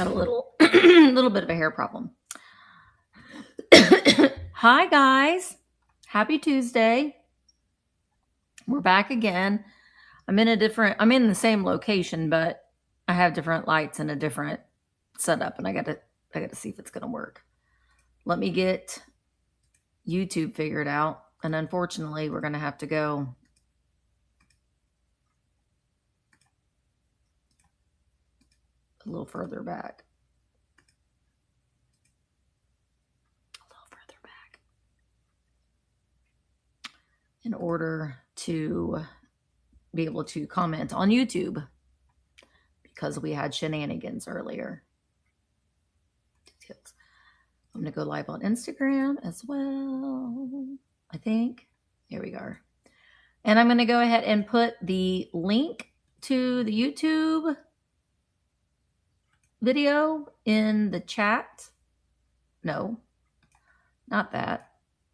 got a little, little bit of a hair problem. Hi guys, happy Tuesday. We're back again. I'm in the same location, but I have different lights and a different setup, and I got to see if it's gonna work. Let me get YouTube figured out, and unfortunately, we're gonna have to go a little further back. In order to be able to comment on YouTube, because we had shenanigans earlier. Details. I'm going to go live on Instagram as well, I think. Here we go. And I'm going to go ahead and put the link to the YouTube video in the chat. No, not that.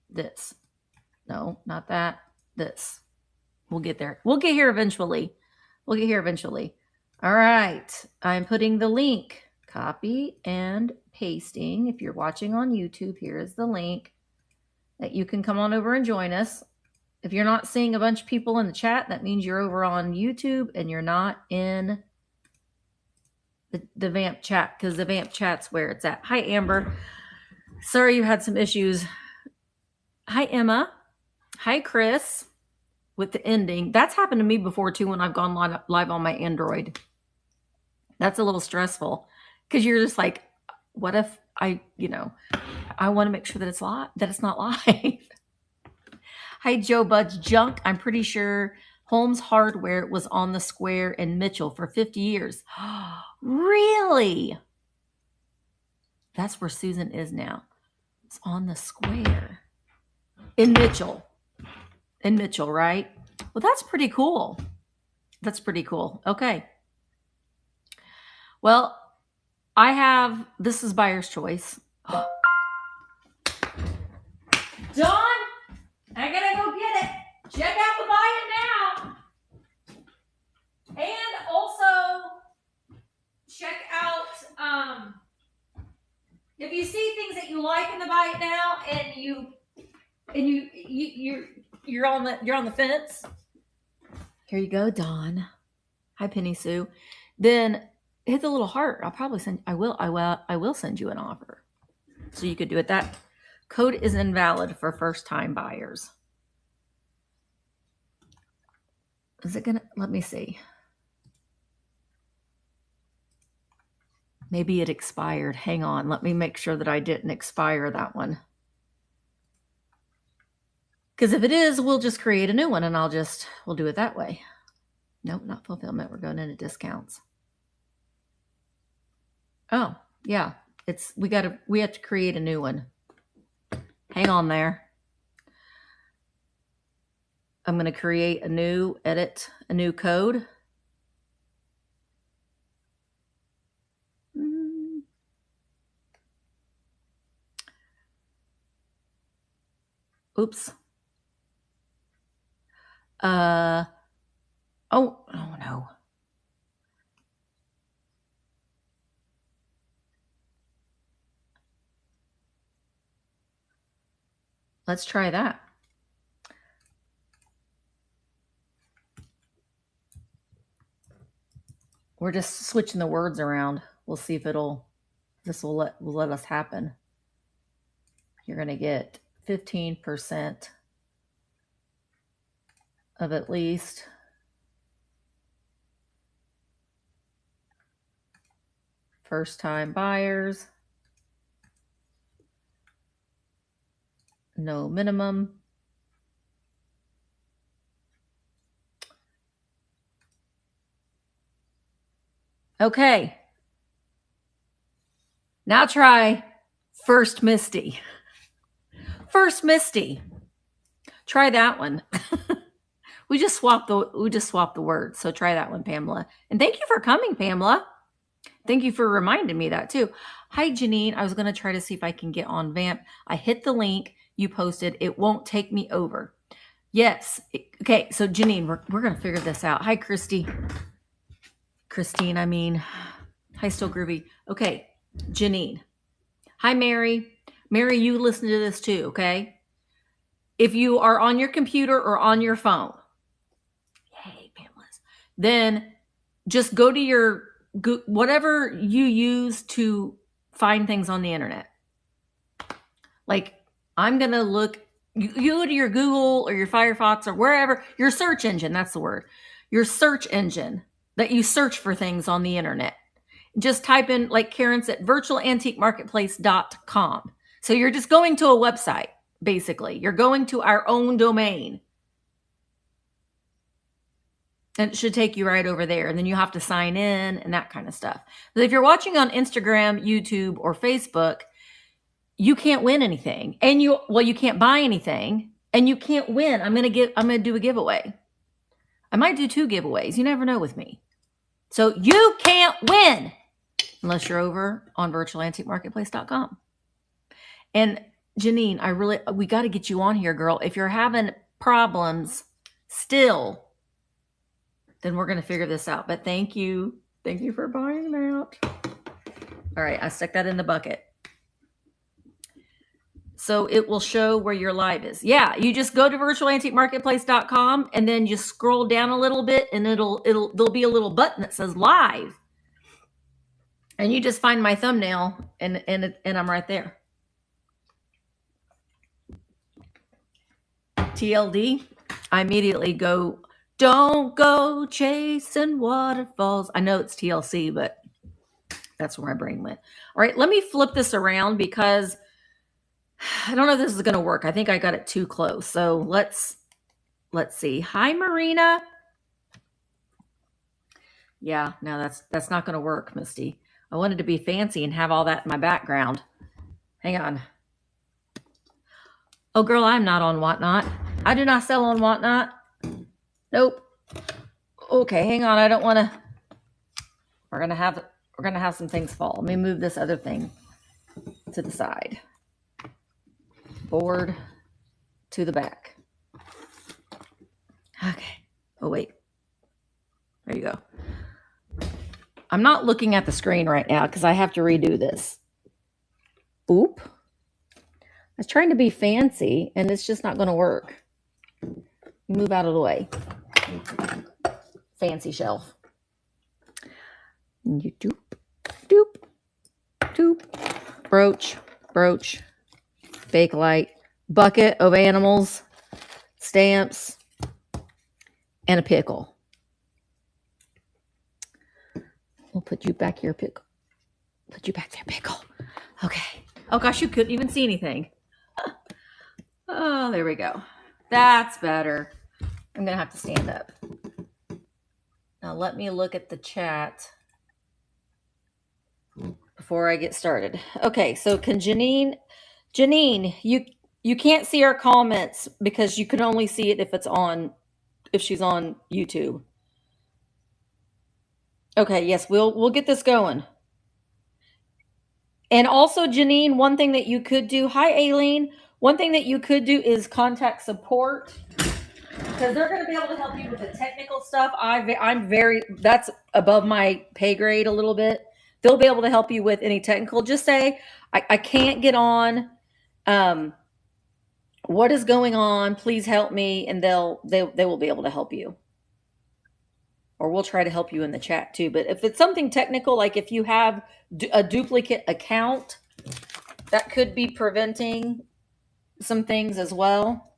This. No, not that. This. We'll get there. We'll get here eventually. We'll get here eventually. All right. I'm putting the link. Copy and pasting. If you're watching on YouTube, here is the link that you can come on over and join us. If you're not seeing a bunch of people in the chat, that means you're over on YouTube and you're not in the VAMP chat, because the VAMP chat's where it's at. Hi, Amber. Sorry you had some issues. Hi, Emma. Hi, Chris, with the ending. That's happened to me before, too, when I've gone live on my Android. That's a little stressful, because you're just like, what if I want to make sure that it's not live. Hi, Joe Bud's Junk. I'm pretty sure Holmes Hardware was on the square in Mitchell for 50 years. Really? That's where Susan is now. It's on the square in Mitchell. In Mitchell, right? Well, that's pretty cool. That's pretty cool. Okay. Well, this is buyer's choice. Dawn, I gotta go get it. Check out the buy it now. And also check out, if you see things that you like in the buy it now and you're on the fence. Here you go, Dawn. Hi, Penny Sue. Then hit the little heart. I will send you an offer. So you could do it. That code is invalid for first-time buyers. Is it gonna, let me see. Maybe it expired. Hang on. Let me make sure that I didn't expire that one. Because if it is, we'll just create a new one and we'll do it that way. Nope, not fulfillment. We're going into discounts. Oh, yeah. We have to create a new one. Hang on there. I'm going to create a new code. Oops. Oh no. Let's try that. We're just switching the words around. We'll see if this will let us happen. You're going to get 15% of at least first-time buyers. No minimum. Okay. Now try First Misty. First Misty. Try that one. We just swapped the words. So try that one, Pamela. And thank you for coming, Pamela. Thank you for reminding me that too. Hi, Janine. I was going to try to see if I can get on VAMP. I hit the link you posted. It won't take me over. Yes. Okay. So Janine, we're going to figure this out. Hi, Christine, I mean, Hi, Still Groovy. Okay, Janine. Hi, Mary. Mary, you listen to this too, okay? If you are on your computer or on your phone, yay, Pamela's, then just go to your, whatever you use to find things on the internet. Like, I'm going to look, you go to your Google or your Firefox or wherever, your search engine, that's the word, your search engine that you search for things on the internet. Just type in, like Karen said, virtualantiquemarketplace.com. So you're just going to a website, basically. You're going to our own domain. And it should take you right over there. And then you have to sign in and that kind of stuff. But if you're watching on Instagram, YouTube, or Facebook, you can't win anything. And you can't buy anything. And you can't win. I'm gonna do a giveaway. I might do 2 giveaways. You never know with me. So you can't win unless you're over on virtualantiquemarketplace.com. And Janine, we got to get you on here, girl. If you're having problems still, then we're going to figure this out. But thank you. Thank you for buying that. All right, I stuck that in the bucket. So it will show where your live is. Yeah, you just go to virtualantiquemarketplace.com and then just scroll down a little bit and there'll be a little button that says live. And you just find my thumbnail and I'm right there. TLD, I immediately go, don't go chasing waterfalls. I know it's TLC, but that's where my brain went. All right, let me flip this around because I don't know if this is going to work. I think I got it too close. So let's see. Hi, Marina. Yeah, no, that's not going to work, Misty. I wanted to be fancy and have all that in my background. Hang on. Oh, girl, I'm not on Whatnot. I do not sell on Whatnot. Nope. Okay, hang on. I don't want to. We're gonna have some things fall. Let me move this other thing to the side. Board to the back. Okay. Oh wait. There you go. I'm not looking at the screen right now because I have to redo this. Oop. I was trying to be fancy and it's just not going to work. Move out of the way. Fancy shelf. You doop, doop, doop. Brooch, Bakelite, bucket of animals, stamps, and a pickle. We'll put you back here, pickle. Put you back there, pickle. Okay. Oh gosh, you couldn't even see anything. Oh, there we go. That's better. I'm going to have to stand up. Now let me look at the chat before I get started. Okay, so can Janine, you can't see our comments because you can only see it if she's on YouTube. Okay, yes, we'll get this going. And also, Janine, one thing that you could do, hi Aileen, one thing that you could do is contact support because they're going to be able to help you with the technical stuff. That's above my pay grade a little bit. They'll be able to help you with any technical. Just say, I can't get on. What is going on? Please help me. And they will be able to help you. Or we'll try to help you in the chat too. But if it's something technical, like if you have a duplicate account, that could be preventing some things as well.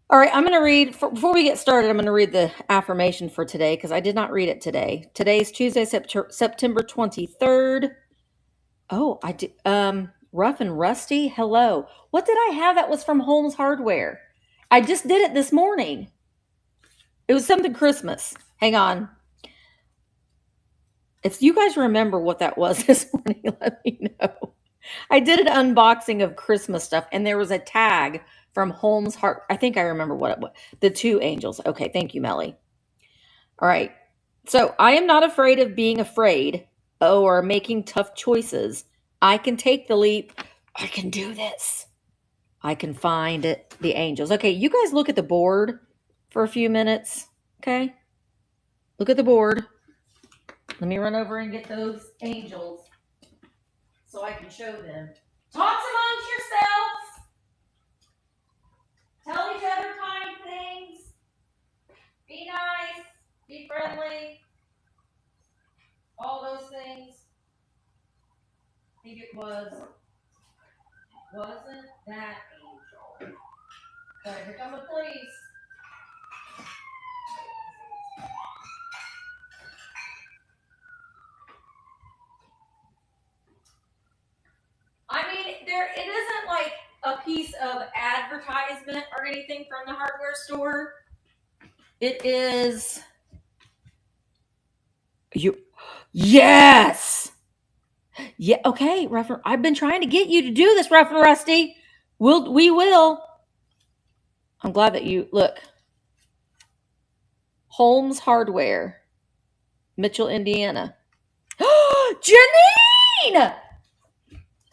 All right, I'm going to read, before we get started, I'm going to read the affirmation for today because I did not read it today. Today's Tuesday, September 23rd. Oh, I did. Rough and Rusty, hello. What did I have that was from Holmes Hardware? I just did it this morning. It was something Christmas. Hang on. If you guys remember what that was this morning, let me know. I did an unboxing of Christmas stuff, and there was a tag from Holmes Hardware. I think I remember what it was. The 2 angels. Okay, thank you, Melly. All right. So I am not afraid of being afraid or making tough choices. I can take the leap. I can do this. I can find it. The angels. Okay, you guys look at the board for a few minutes. Okay? Look at the board. Let me run over and get those angels so I can show them. Talk amongst yourselves. Tell each other kind things. Be nice. Be friendly. All those things. I think it wasn't that angel. Okay, here come the police. I mean, it isn't like a piece of advertisement or anything from the hardware store. It is yes. Yeah, okay, Reverend. I've been trying to get you to do this, Reverend Rusty. We will. I'm glad that you look. Holmes Hardware, Mitchell, Indiana. Janine!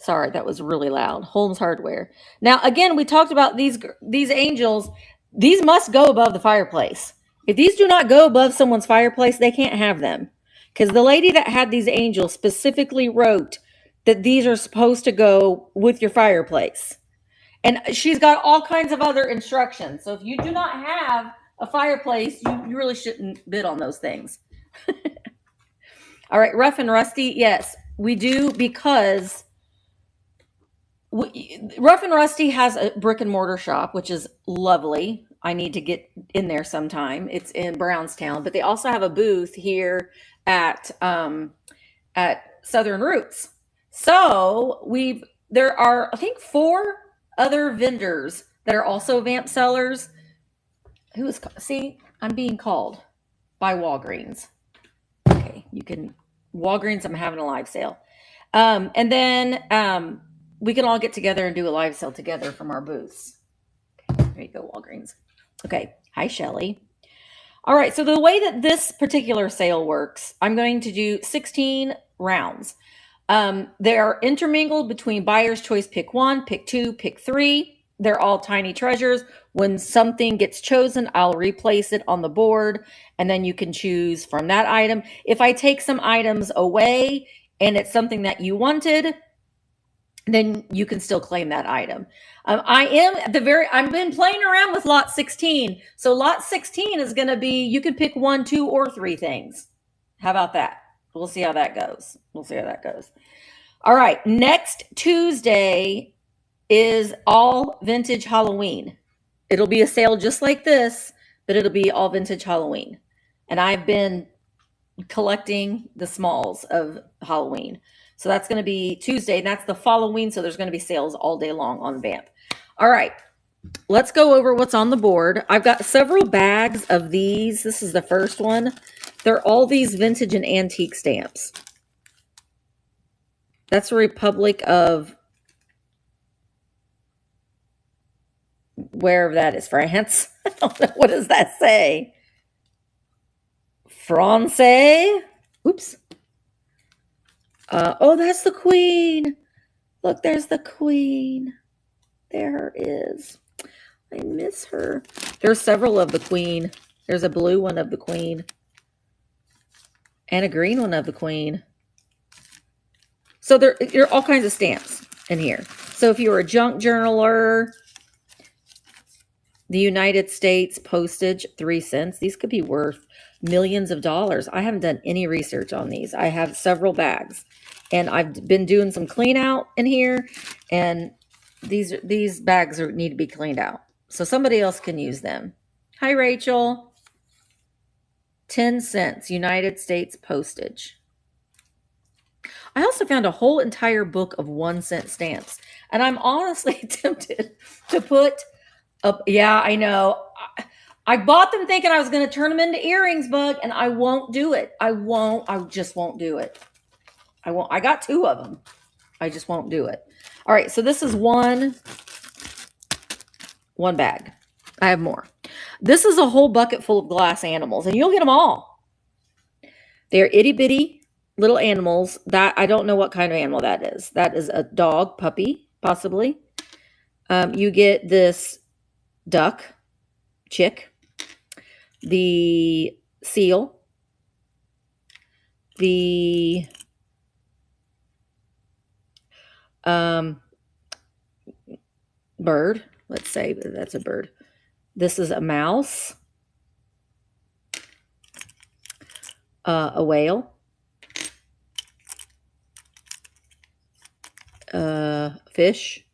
Sorry, that was really loud. Holmes Hardware. Now, again, we talked about these angels. These must go above the fireplace. If these do not go above someone's fireplace, they can't have them. Because the lady that had these angels specifically wrote that these are supposed to go with your fireplace. And she's got all kinds of other instructions. So if you do not have a fireplace, you really shouldn't bid on those things. All right, Rough and Rusty. Yes, we do, because Rough and Rusty has a brick and mortar shop, which is lovely. I need to get in there sometime. It's in Brownstown, but they also have a booth here at Southern Roots. So there are, I think, 4 other vendors that are also VAMP sellers. I'm being called by Walgreens. Okay, you can Walgreens. I'm having a live sale, and then we can all get together and do a live sale together from our booths. Okay, there you go, Walgreens. Okay, hi Shelly. All right, so the way that this particular sale works, I'm going to do 16 rounds. They are intermingled between buyer's choice. Pick 1, pick 2, pick 3. They're all tiny treasures. When something gets chosen, I'll replace it on the board, and then you can choose from that item. If I take some items away and it's something that you wanted, then you can still claim that item. I've been playing around with lot 16. So lot 16 is going to be, you can pick 1, 2, or 3 things. How about that? We'll see how that goes. All right. Next Tuesday is all vintage Halloween. It'll be a sale just like this, but it'll be all vintage Halloween. And I've been collecting the smalls of Halloween. So that's going to be Tuesday, and that's the following. So there's going to be sales all day long on VAMP. All right. Let's go over what's on the board. I've got several bags of these. This is the first one. They're all these vintage and antique stamps. That's the Republic of wherever that is, France. I don't know. What does that say? Francais? Oops. Oh, that's the Queen. Look, there's the Queen. There is. I miss her. There's several of the Queen. There's a blue one of the Queen. And a green one of the Queen. So there are all kinds of stamps in here. So if you're a junk journaler, the United States postage, 3 cents. These could be worth millions of dollars. I haven't done any research on these. I have several bags, and I've been doing some clean out in here, and these bags need to be cleaned out. So somebody else can use them. Hi, Rachel. 10 cents, United States postage. I also found a whole entire book of 1 cent stamps, and I'm honestly tempted to put up. Yeah, I know. I bought them thinking I was going to turn them into earrings, Bug, and I won't do it. I just won't do it. I got 2 of them. I just won't do it. All right, so this is one bag. I have more. This is a whole bucket full of glass animals, and you'll get them all. They're itty bitty little animals. That I don't know what kind of animal that is. That is a dog, puppy, possibly. You get this duck, chick, the seal, the bird. Let's say that's a bird. This is a mouse, a whale, fish.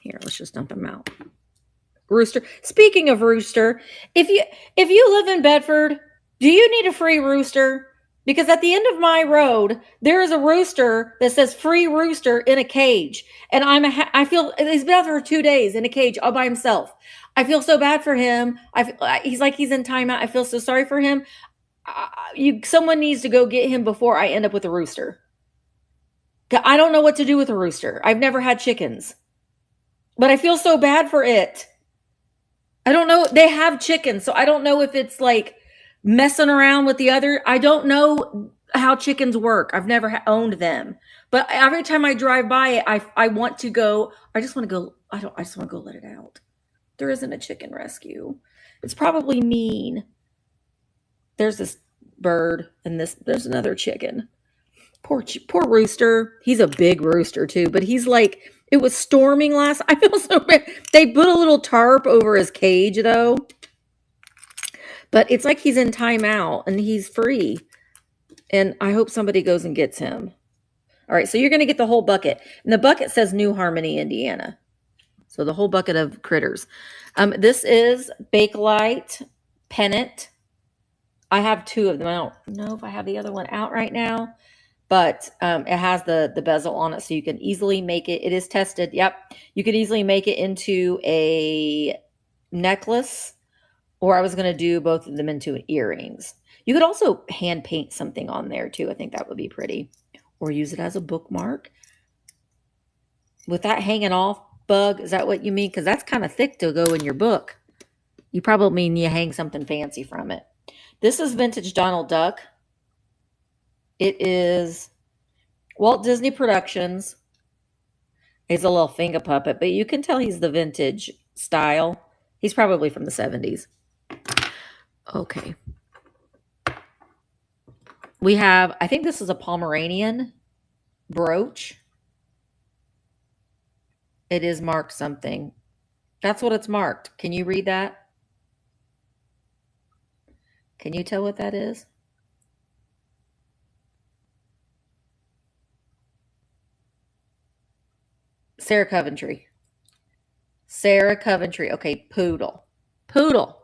Here, let's just dump them out. Rooster. Speaking of rooster, if you live in Bedford, do you need a free rooster? Because at the end of my road, there is a rooster that says "free rooster" in a cage, and I feel he's been out there for 2 days in a cage all by himself. I feel so bad for him. He's like he's in timeout. I feel so sorry for him. Someone needs to go get him before I end up with a rooster. I don't know what to do with a rooster. I've never had chickens, but I feel so bad for it. I don't know. They have chickens, so I don't know if it's like messing around with the other. I don't know how chickens work. I've never owned them, but every time I drive by it, I want to go. I just want to go. I just want to go let it out. There isn't a chicken rescue. It's probably mean. There's this bird and there's another chicken. Poor rooster. He's a big rooster too, but he's like, it was storming last. I feel so bad. They put a little tarp over his cage though, but it's like he's in timeout and he's free. And I hope somebody goes and gets him. All right, so you're going to get the whole bucket. And the bucket says New Harmony, Indiana. So the whole bucket of critters. This is Bakelite Pennant. I have 2 of them. I don't know if I have the other one out right now. But it has the bezel on it, so you can easily make it. It is tested. Yep. You could easily make it into a necklace, or I was going to do both of them into earrings. You could also hand paint something on there, too. I think that would be pretty. Or use it as a bookmark. With that hanging off bug, is that what you mean? Because that's kind of thick to go in your book. You probably mean you hang something fancy from it. This is vintage Donald Duck. It is Walt Disney Productions. He's a little finger puppet, but you can tell he's the vintage style. He's probably from the 70s. Okay. We have, I think this is a Pomeranian brooch. It is marked something. That's what it's marked. Can you read that? Can you tell what that is? Sarah Coventry. Sarah Coventry. Okay, poodle. Poodle.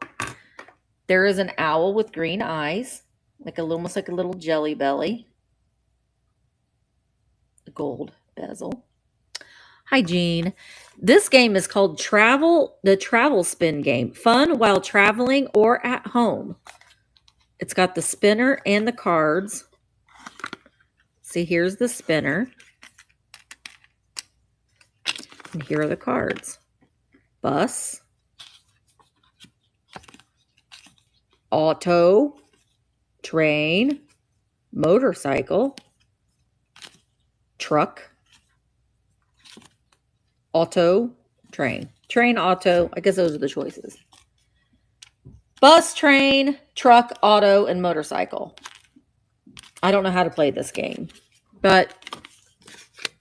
There is an owl with green eyes, almost like a little jelly belly. A gold bezel. Hi, Jean. This game is called the Travel Spin Game. Fun while traveling or at home. It's got the spinner and the cards. See, here's the spinner. And here are the cards. Bus. Auto. Train. Motorcycle. Truck. Auto. Train. Train, auto. I guess those are the choices. Bus, train, truck, auto, and motorcycle. I don't know how to play this game, but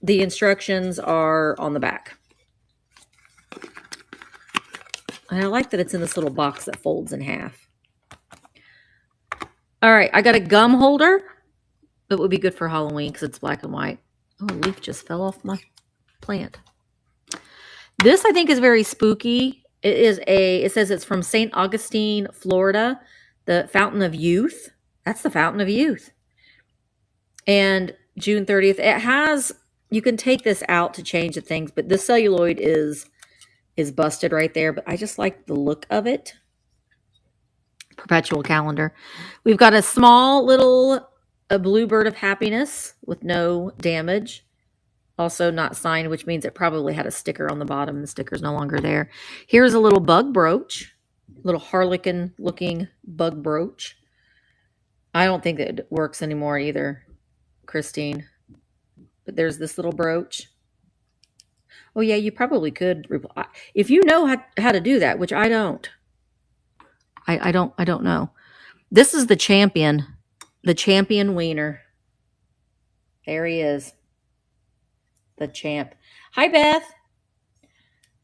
the instructions are on the back. And I like that it's in this little box that folds in half. All right, I got a gum holder that would be good for Halloween because it's black and white. Oh, a leaf just fell off my plant. This I think is very spooky. It says it's from St. Augustine, Florida, the Fountain of Youth. That's the Fountain of Youth. And June 30th, it has, you can take this out to change the things, but the celluloid is busted right there, but I just like the look of it. Perpetual calendar. We've got a small little bluebird of happiness with no damage. Also not signed, which means it probably had a sticker on the bottom. The sticker's no longer there. Here's a little bug brooch. Little harlequin looking bug brooch. I don't think that it works anymore either, Christine. But there's this little brooch. Oh yeah, you probably could. If you know how to do that, which I don't. I don't know. This is the champion The champion wiener. There he is. The champ. Hi, Beth.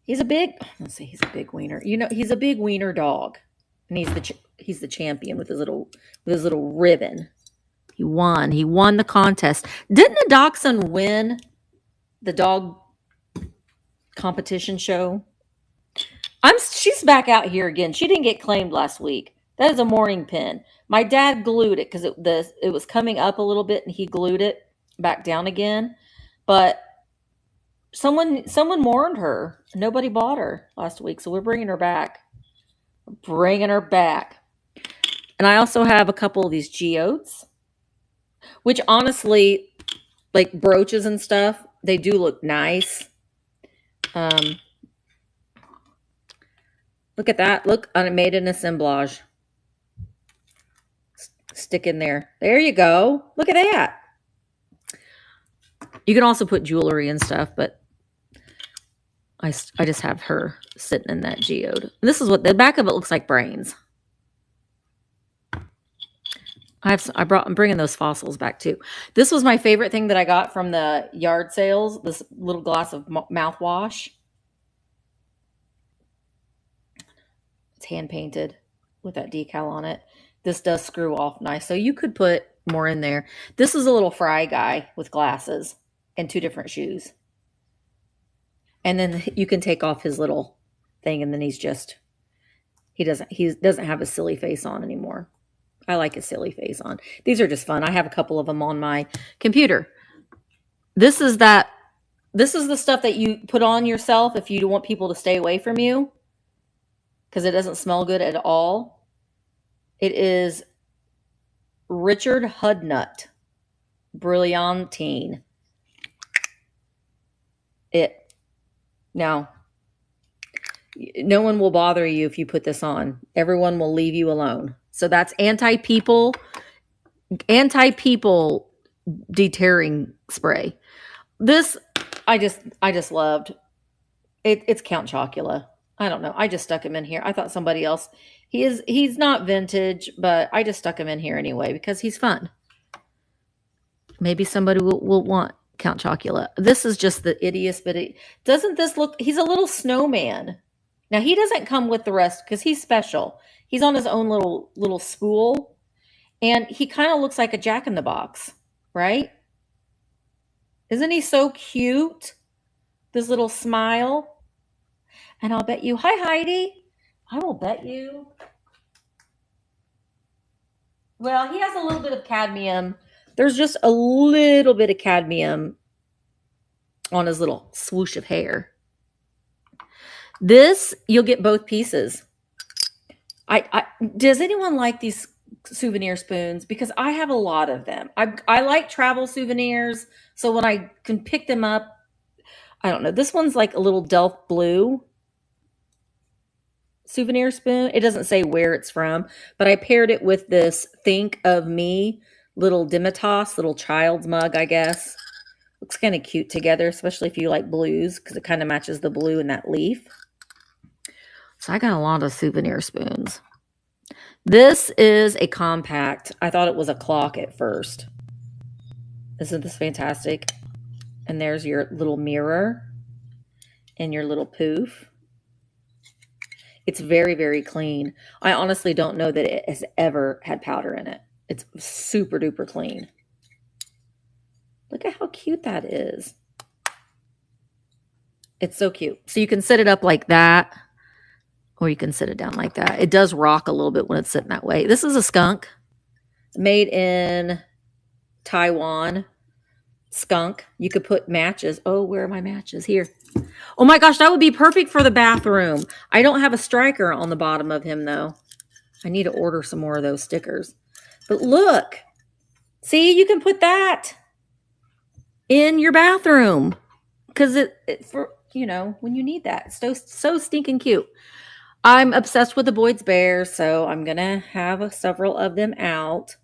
He's a big, let's see, he's a big wiener. You know, he's a big wiener dog. And he's the champion with his little ribbon. He won. He won the contest. Didn't the dachshund win the dog competition show? She's back out here again. She didn't get claimed last week. That is a morning pin. My dad glued it because it was coming up a little bit, and he glued it back down again. But someone mourned her. Nobody bought her last week, so we're bringing her back. And I also have a couple of these geodes, which honestly, like brooches and stuff, they do look nice. Look at that. Look, I made an assemblage. Stick in there. There you go. Look at that. You can also put jewelry and stuff, but I just have her sitting in that geode. This is what the back of it looks like. Brains. I'm bringing those fossils back too. This was my favorite thing that I got from the yard sales. This little glass of mouthwash. It's hand painted with that decal on it. This does screw off nice, so you could put more in there. This is a little fry guy with glasses and 2 different shoes. And then you can take off his little thing, and then he doesn't have a silly face on anymore. I like a silly face on. These are just fun. I have a couple of them on my computer. This is the stuff that you put on yourself if you want people to stay away from you, because it doesn't smell good at all. It is Richard Hudnut Brilliantine. Now, no one will bother you if you put this on. Everyone will leave you alone. So that's anti-people deterring spray. This I just loved. It's Count Chocula. I don't know. I just stuck him in here. I thought somebody else. He's not vintage, but I just stuck him in here anyway because he's fun. Maybe somebody will want Count Chocula. This is just the ittiest, but doesn't this look? He's a little snowman. Now he doesn't come with the rest because he's special. He's on his own little spool, and he kind of looks like a Jack-in-the-Box, right? Isn't he so cute? This little smile. And I'll bet you, hi Heidi. I will bet you. Well, he has a little bit of cadmium. There's just a little bit of cadmium on his little swoosh of hair. This, you'll get both pieces. Does anyone like these souvenir spoons? Because I have a lot of them. I like travel souvenirs, so when I can pick them up, I don't know. This one's like a little Delft blue souvenir spoon. It doesn't say where it's from, but I paired it with this Think of Me little Dimitas, little child's mug, I guess. Looks kind of cute together, especially if you like blues, because it kind of matches the blue in that leaf. So I got a lot of souvenir spoons. This is a compact. I thought it was a clock at first. Isn't this fantastic? And there's your little mirror and your little poof. It's very, very clean. I honestly don't know that it has ever had powder in it. It's super duper clean. Look at how cute that is. It's so cute. So you can set it up like that, or you can sit it down like that. It does rock a little bit when it's sitting that way. This is a skunk made in Taiwan. Skunk. You could put matches. Oh, where are my matches? Here. Oh my gosh, that would be perfect for the bathroom. I don't have a striker on the bottom of him though. I need to order some more of those stickers. But look. See, you can put that in your bathroom. Because it for, you know, when you need that. It's so stinking cute. I'm obsessed with the Boyd's Bears, so I'm going to have several of them out.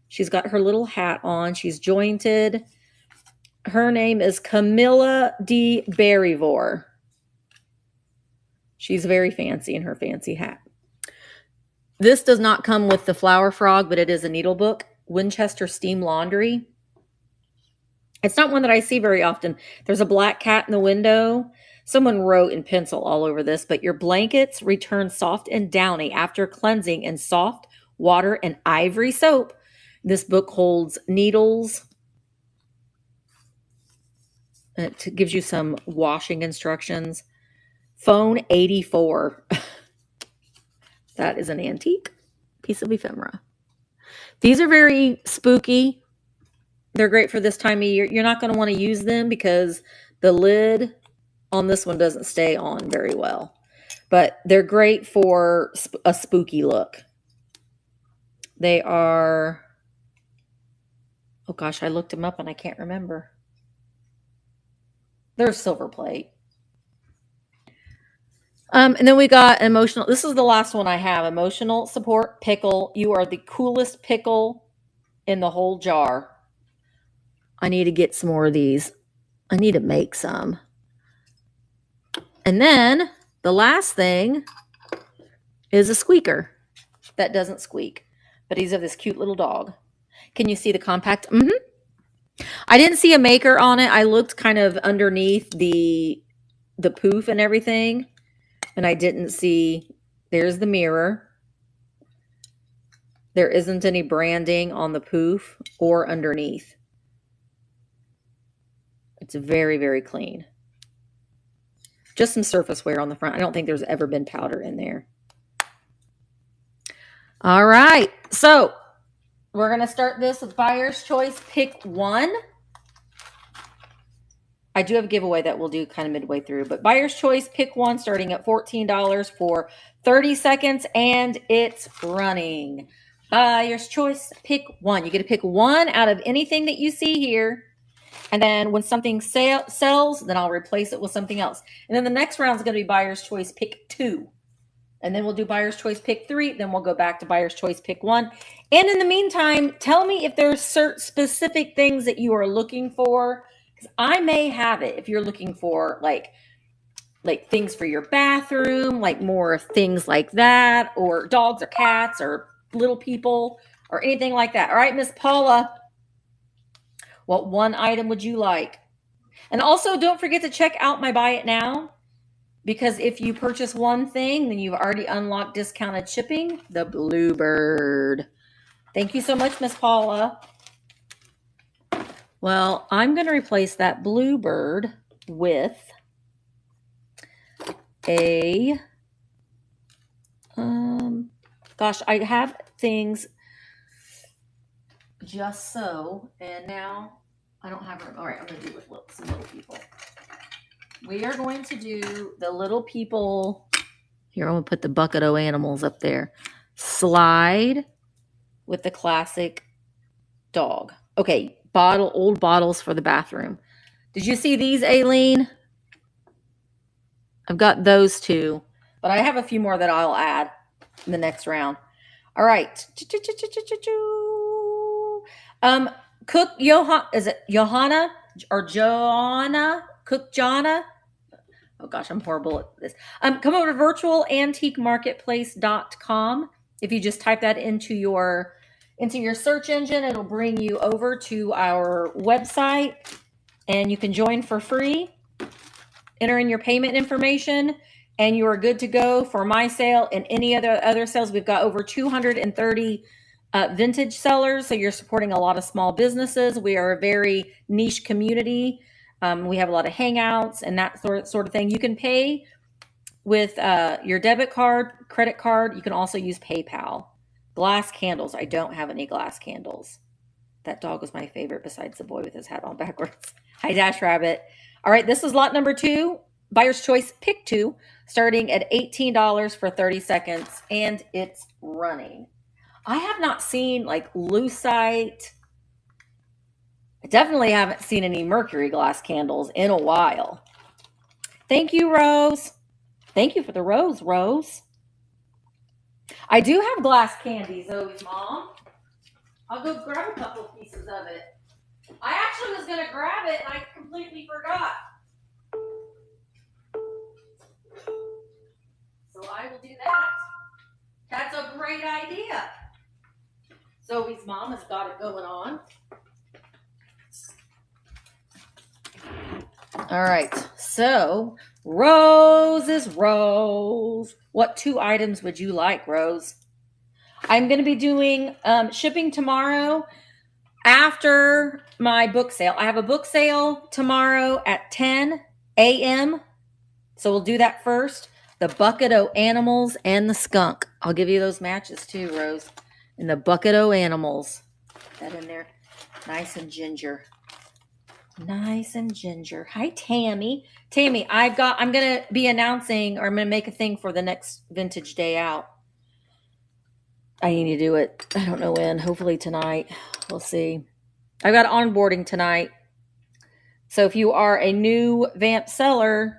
She's got her little hat on. She's jointed. Her name is Camilla de Berryvore. She's very fancy in her fancy hat. This does not come with the flower frog, but it is a needle book Winchester Steam Laundry. It's not one that I see very often. There's a black cat in the window. Someone wrote in pencil all over this, but your blankets return soft and downy after cleansing in soft water and ivory soap. This book holds needles. It gives you some washing instructions. Phone 84. That is an antique piece of ephemera. These are very spooky. They're great for this time of year. You're not going to want to use them because the lid on this one doesn't stay on very well. But they're great for a spooky look. They are... Oh gosh, I looked them up and I can't remember. They're silver plate. And then we got emotional. This is the last one I have. Emotional support pickle. You are the coolest pickle in the whole jar. I need to get some more of these. I need to make some. And then the last thing is a squeaker that doesn't squeak. But he's of this cute little dog. Can you see the compact? I didn't see a maker on it. I looked kind of underneath the poof and everything. And I didn't see, there's the mirror. There isn't any branding on the poof or underneath. It's very, very clean. Just some surface wear on the front. I don't think there's ever been powder in there. All right. So we're going to start this with Buyer's Choice Pick 1. I do have a giveaway that we'll do kind of midway through, but Buyer's Choice Pick 1 starting at $14 for 30 seconds, and it's running. Buyer's Choice Pick 1. You get to pick one out of anything that you see here, and then when something sells, then I'll replace it with something else. And then the next round is going to be Buyer's Choice Pick 2. And then we'll do Buyer's Choice Pick 3. Then we'll go back to Buyer's Choice Pick 1. And in the meantime, tell me if there's certain specific things that you are looking for. I may have it if you're looking for like things for your bathroom, like more things like that, or dogs or cats or little people or anything like that. All right, Miss Paula, what one item would you like? And also don't forget to check out my Buy It Now, because if you purchase one thing, then you've already unlocked discounted shipping, the Bluebird. Thank you so much, Miss Paula. Well, I'm going to replace that Bluebird with a, gosh, I have things just so, and now I don't have room. All right, I'm going to do it with some little people. We are going to do the little people. Here, I'm going to put the bucket o' animals up there. Slide with the classic dog. Okay. Old bottles for the bathroom. Did you see these, Aileen? I've got those two, but I have a few more that I'll add in the next round. All right. Cook Johanna, is it Johanna or Joanna? Cook Jonna? Oh gosh, I'm horrible at this. Come over to virtualantiquemarketplace.com. If you just type that into your search engine, it'll bring you over to our website, and you can join for free. Enter in your payment information, and you are good to go for my sale and any other sales. We've got over 230 vintage sellers, so you're supporting a lot of small businesses. We are a very niche community. We have a lot of hangouts and that sort of thing. You can pay with your debit card, credit card. You can also use PayPal. Glass candles. I don't have any glass candles. That dog was my favorite besides the boy with his hat on backwards. Hi, Dash Rabbit. All right, this is lot number 2. Buyer's Choice Pick 2, starting at $18 for 30 seconds, and it's running. I have not seen like lucite. I definitely haven't seen any mercury glass candles in a while. Thank you, Rose. Thank you for the rose, Rose. I do have glass candy, Zoe's mom. I'll go grab a couple pieces of it. I actually was going to grab it and I completely forgot. So I will do that. That's a great idea. Zoe's mom has got it going on. All right, so Rose is Rose. What 2 items would you like, Rose? I'm going to be doing shipping tomorrow after my book sale. I have a book sale tomorrow at 10 a.m. So we'll do that first. The Bucket O Animals and the Skunk. I'll give you those matches too, Rose. And the Bucket O Animals. Put that in there. Nice and ginger. Nice and ginger. Hi, Tammy. Tammy, I'm going to be announcing, or I'm going to make a thing for the next vintage day out. I need to do it. I don't know when. Hopefully tonight. We'll see. I've got onboarding tonight. So if you are a new VAMP seller,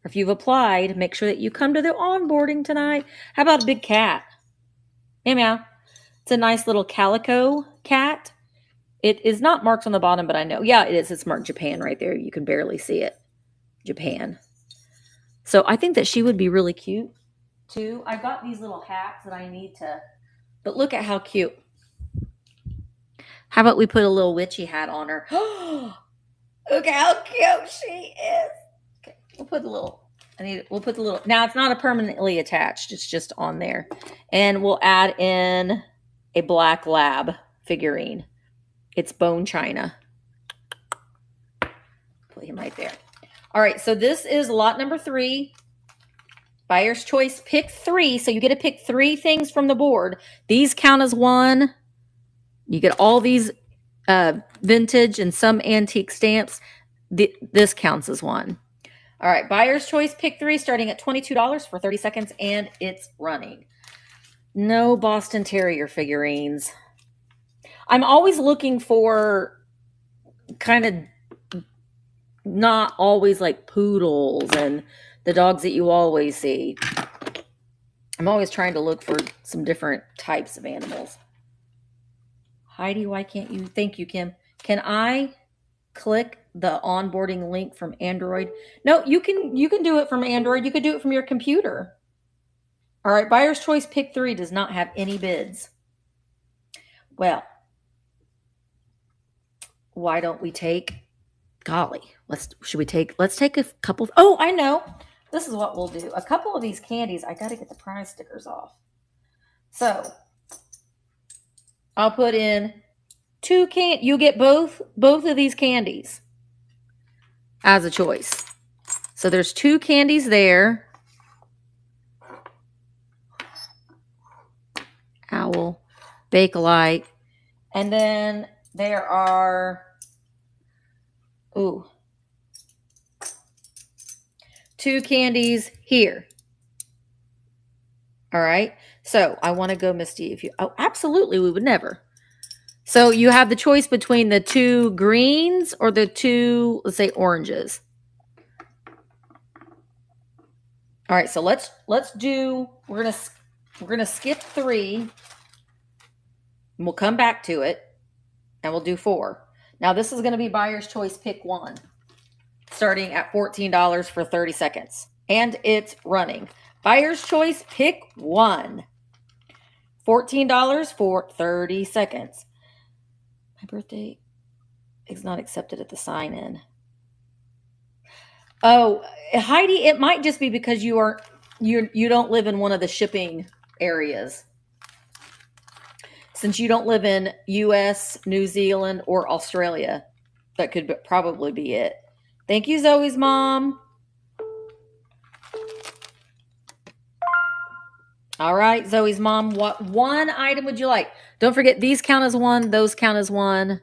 or if you've applied, make sure that you come to the onboarding tonight. How about a big cat? Hey, meow. It's a nice little calico cat. It is not marked on the bottom, but I know. Yeah, it is. It's marked Japan right there. You can barely see it. Japan. So I think that she would be really cute, too. I've got these little hats that I need to... But look at how cute. How about we put a little witchy hat on her? Look how cute she is. Okay, we'll put a little... We'll put the little... Now, it's not a permanently attached. It's just on there. And we'll add in a black lab figurine. It's bone china. Put him right there. All right, so this is lot number 3. Buyer's choice, pick 3. So you get to pick 3 things from the board. These count as 1. You get all these vintage and some antique stamps. This counts as 1. All right, buyer's choice, pick 3, starting at $22 for 30 seconds, and it's running. No Boston Terrier figurines. I'm always looking for kind of not always like poodles and the dogs that you always see. I'm always trying to look for some different types of animals. Heidi, why can't you? Thank you, Kim. Can I click the onboarding link from Android? No, you can do it from Android. You could do it from your computer. All right, buyer's choice pick 3 does not have any bids. Well, why don't we take, golly, let's take a couple. Oh, I know. This is what we'll do. A couple of these candies, I got to get the prize stickers off. So I'll put in 2 you get both of these candies as a choice. So there's 2 candies there. Owl, Bakelite. And then there are, 2 candies here. All right. So I want to go, Misty. Absolutely, we would never. So you have the choice between the 2 greens or the 2, let's say, oranges. All right. So let's do. We're gonna skip 3. And we'll come back to it, and we'll do 4. Now this is going to be buyer's choice pick 1, starting at $14 for 30 seconds. And it's running. Buyer's choice pick 1. $14 for 30 seconds. My birthday is not accepted at the sign-in. Oh, Heidi, it might just be because you don't live in one of the shipping areas. Since you don't live in US, New Zealand, or Australia, that could probably be it. Thank you, Zoe's mom. All right, Zoe's mom, what 1 item would you like? Don't forget, these count as 1, those count as 1.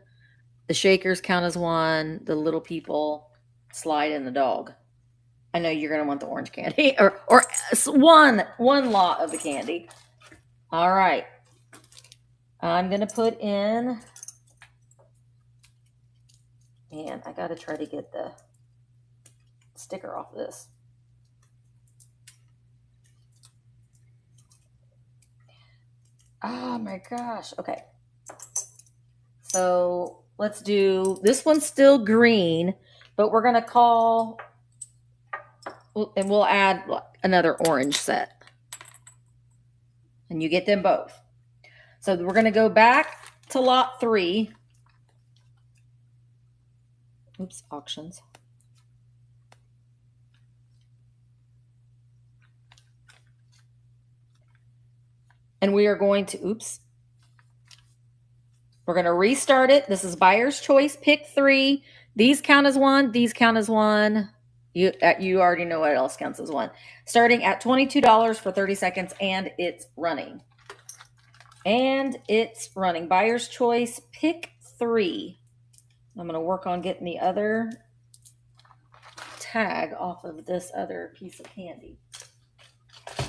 The shakers count as 1. The little people slide in the dog. I know you're going to want the orange candy, or one lot of the candy. All right. I'm going to put in, and I got to try to get the sticker off this. Oh my gosh. Okay. So let's do, this one's still green, but we're going to call, and we'll add another orange set. And you get them both. So we're going to go back to lot 3. Oops, auctions. And we are going to, we're going to restart it. This is buyer's choice, pick 3. These count as 1. These count as 1. You already know what else counts as 1. Starting at $22 for 30 seconds, and it's running. And it's running. Buyer's choice, pick 3. I'm going to work on getting the other tag off of this other piece of candy.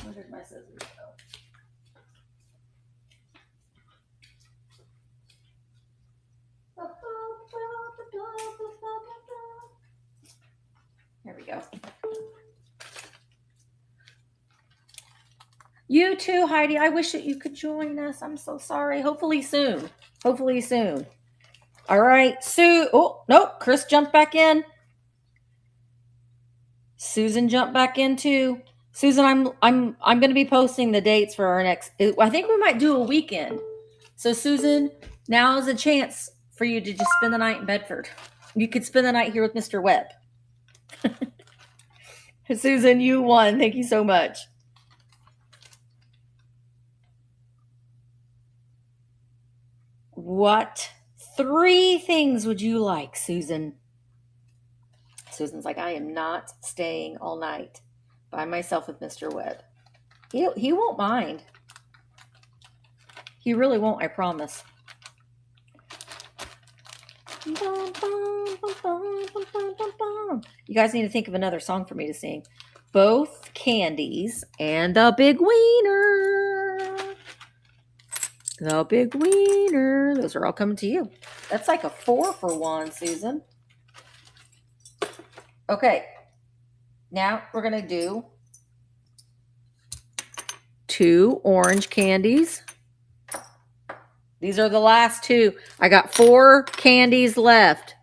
Where did my scissors go? There we go. You too, Heidi. I wish that you could join us. I'm so sorry. Hopefully soon. Hopefully soon. All right, Sue. Oh, nope. Chris jumped back in. Susan jumped back in too. Susan, I'm going to be posting the dates for our next. I think we might do a weekend. So Susan, now is a chance for you to just spend the night in Bedford. You could spend the night here with Mr. Webb. Susan, you won. Thank you so much. What 3 things would you like, Susan? Susan's like, I am not staying all night by myself with Mr. Webb. He won't mind. He really won't, I promise. You guys need to think of another song for me to sing. Both candies and the big wiener. The big wiener. Those are all coming to you. That's like a 4 for 1, Susan. Okay. Now we're going to do 2 orange candies. These are the last 2. I got 4 candies left.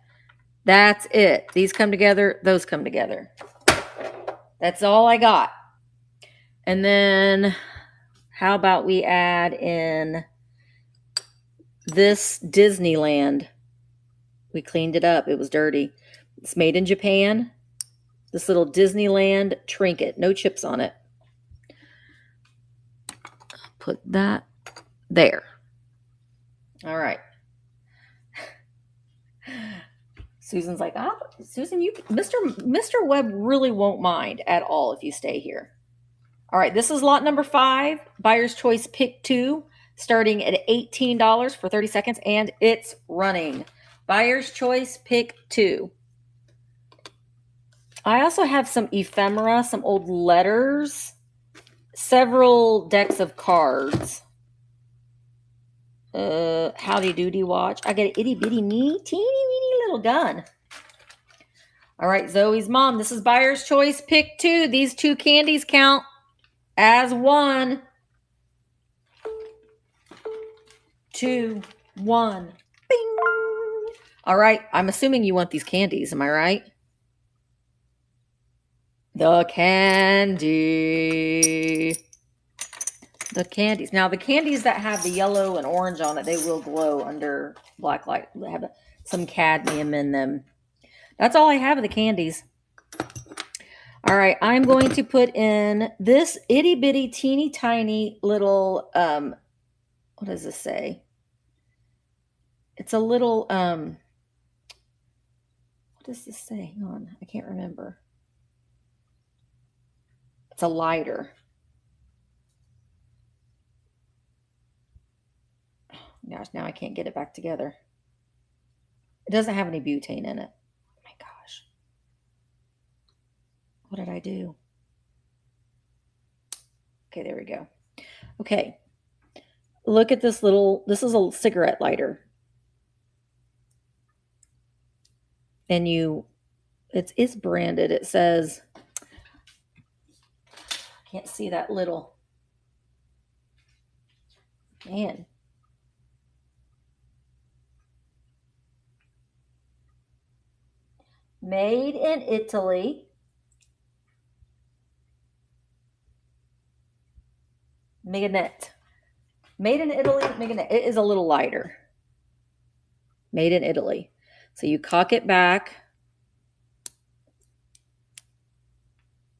That's it. These come together. Those come together. That's all I got. And then how about we add in this Disneyland? We cleaned it up. It was dirty. It's made in Japan. This little Disneyland trinket. No chips on it. Put that there. All right. Susan's like, Susan, Mr. Webb really won't mind at all if you stay here. All right, this is lot number 5. Buyer's choice, pick 2, starting at $18 for 30 seconds, and it's running. Buyer's choice, pick 2. I also have some ephemera, some old letters, several decks of cards. Howdy doody watch. I got an itty bitty teeny weeny little gun. All right, Zoe's mom. This is buyer's choice. Pick 2. These 2 candies count as 1. 2, 1. Bing. All right. I'm assuming you want these candies. Am I right? The candy. The candies. Now, the candies that have the yellow and orange on it, they will glow under black light. They have some cadmium in them. That's all I have of the candies. All right, I'm going to put in this itty bitty teeny tiny little, what does this say? It's a little, what does this say? Hang on, I can't remember. It's a lighter. Gosh, now I can't get it back together. It doesn't have any butane in it. Oh my gosh. What did I do? Okay, there we go. Okay. Look at this this is a cigarette lighter. And it's branded. It says, I can't see that little, man. Made in Italy. Mignette. Made in Italy. It is a little lighter. Made in Italy. So you cock it back.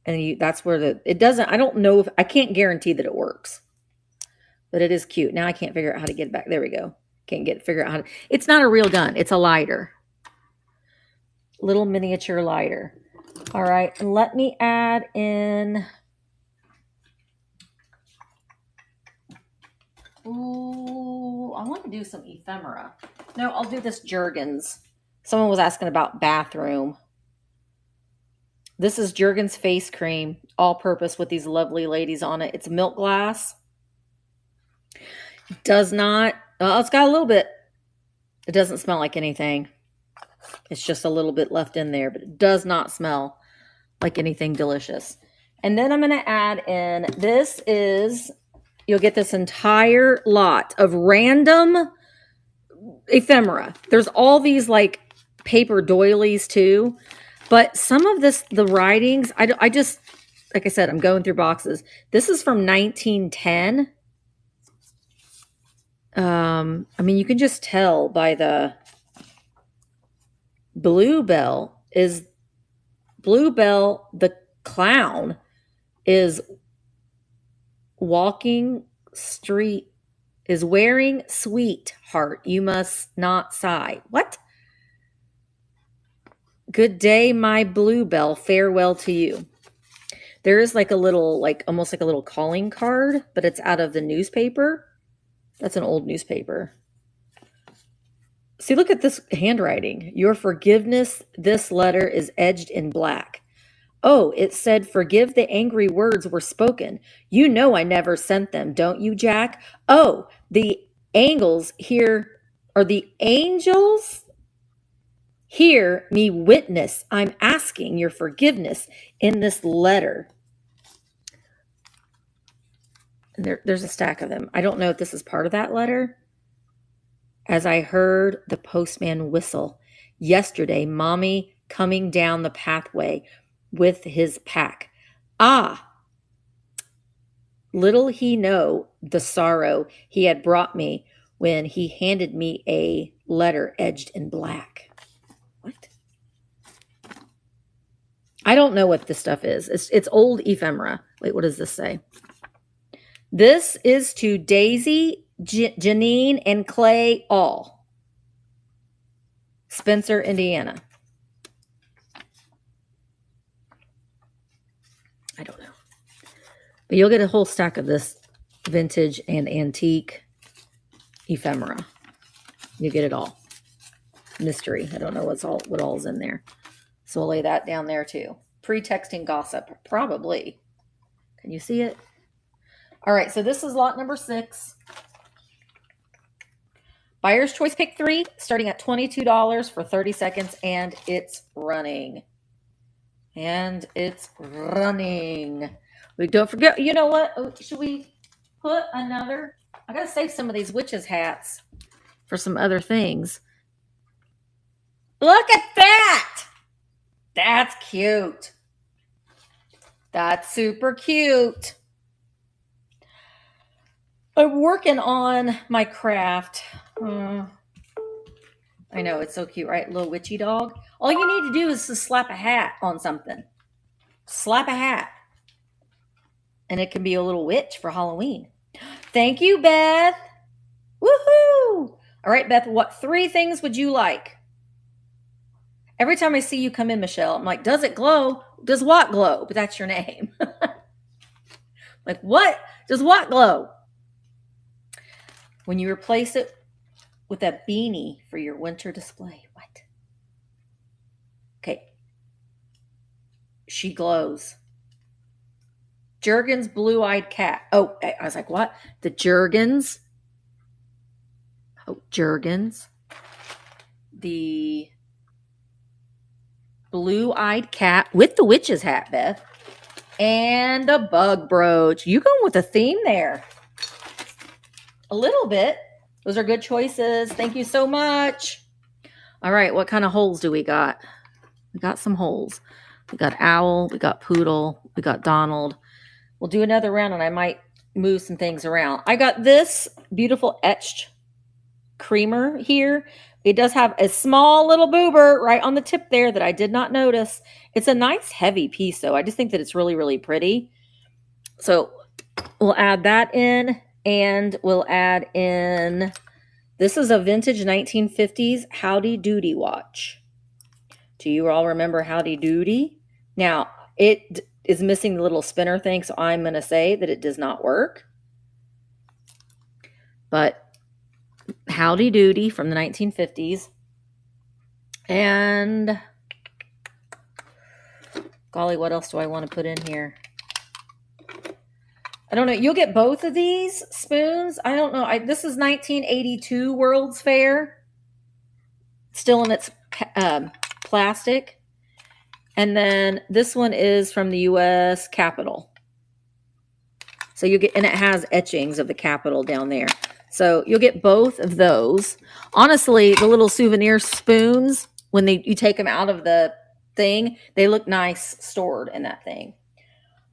And that's where it doesn't, I don't know if, I can't guarantee that it works. But it is cute. Now I can't figure out how to get it back. There we go. Figure out how to, it's not a real gun. It's a lighter. Little miniature lighter. All right. And let me add in. Ooh, I want to do some ephemera. No, I'll do this Jergens. Someone was asking about bathroom. This is Jergens face cream, all purpose with these lovely ladies on it. It's milk glass. Does not, it's got a little bit. It doesn't smell like anything. It's just a little bit left in there, but it does not smell like anything delicious. And then I'm going to add in, this is, you'll get this entire lot of random ephemera. There's all these like paper doilies too, but some of this, the writings, I just, like I said, I'm going through boxes. This is from 1910. I mean, you can just tell by the Bluebell, the clown is wearing sweetheart. You must not sigh. What? Good day, my Bluebell. Farewell to you. There is like a little, like almost like a little calling card, but it's out of the newspaper. That's an old newspaper. See, look at this handwriting. Your forgiveness, this letter is edged in black. Oh, it said, forgive the angry words were spoken. You know I never sent them, don't you, Jack? Oh, the angels here, or the angels hear me witness. I'm asking your forgiveness in this letter. And there's a stack of them. I don't know if this is part of that letter. As I heard the postman whistle yesterday, Mommy coming down the pathway with his pack. Ah, little he know the sorrow he had brought me when he handed me a letter edged in black. What? I don't know what this stuff is. It's old ephemera. Wait, what does this say? This is to Daisy, Janine, and Clay all. Spencer, Indiana. I don't know. But you'll get a whole stack of this vintage and antique ephemera. You get it all. Mystery. I don't know what all's in there. So we'll lay that down there too. Pre-texting gossip. Probably. Can you see it? All right, so this is lot number 6. Buyer's choice pick 3, starting at $22 for 30 seconds, and it's running. And it's running. We don't forget, you know what? Oh, should we put another? I got to save some of these witches' hats for some other things. Look at that. That's cute. That's super cute. I'm working on my craft. I know, it's so cute, right? Little witchy dog. All you need to do is just slap a hat on something. Slap a hat. And it can be a little witch for Halloween. Thank you, Beth. Woohoo! All right, Beth, what 3 things would you like? Every time I see you come in, Michelle, I'm like, does it glow? Does what glow? But that's your name. Like, what? Does what glow? When you replace it with a beanie for your winter display. What? Okay. She glows. Jergens blue-eyed cat. Oh, I was like, what? The Jergens. Oh, Jergens. The blue-eyed cat with the witch's hat, Beth. And the bug brooch. You going with a theme there. A little bit. Those are good choices. Thank you so much. All right, what kind of holes do we got? We got some holes. We got owl, we got poodle, we got Donald. We'll do another round and I might move some things around. I got this beautiful etched creamer here. It does have a small little boober right on the tip there that I did not notice. It's a nice heavy piece though. I just think that it's really, really pretty. So we'll add that in, and we'll add in, this is a vintage 1950s Howdy Doody watch. Do you all remember Howdy Doody? Now, it is missing the little spinner thing, so I'm going to say that it does not work. But Howdy Doody from the 1950s. And golly, what else do I want to put in here? I don't know. You'll get both of these spoons. I don't know. This is 1982 World's Fair. Still in its plastic. And then this one is from the U.S. Capitol. So you get, and it has etchings of the Capitol down there. So you'll get both of those. Honestly, the little souvenir spoons, when you take them out of the thing, they look nice stored in that thing.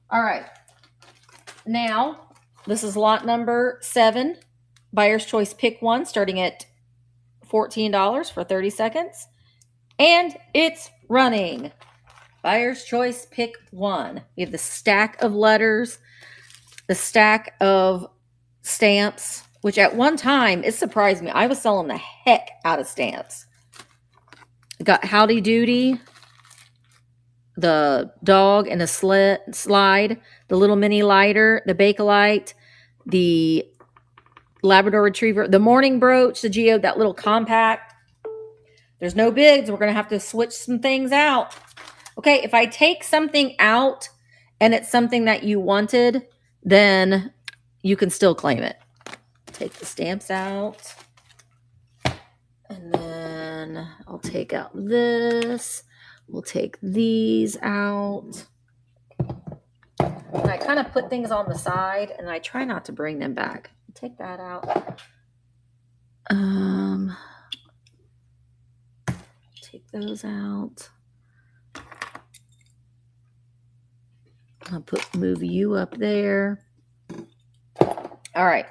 All right. Now, this is lot number 7. Buyer's Choice Pick 1, starting at $14 for 30 seconds. And it's running. Buyer's Choice Pick 1. We have the stack of letters, the stack of stamps, which at one time, it surprised me. I was selling the heck out of stamps. Got Howdy Doody, the dog and the slide, the little mini lighter, the Bakelite, the Labrador Retriever, the morning brooch, the geode, that little compact. There's no bids. We're going to have to switch some things out. Okay, if I take something out and it's something that you wanted, then you can still claim it. Take the stamps out. And then I'll take out this. We'll take these out. And I kind of put things on the side and I try not to bring them back. Take that out. Take those out. I'll move you up there. All right.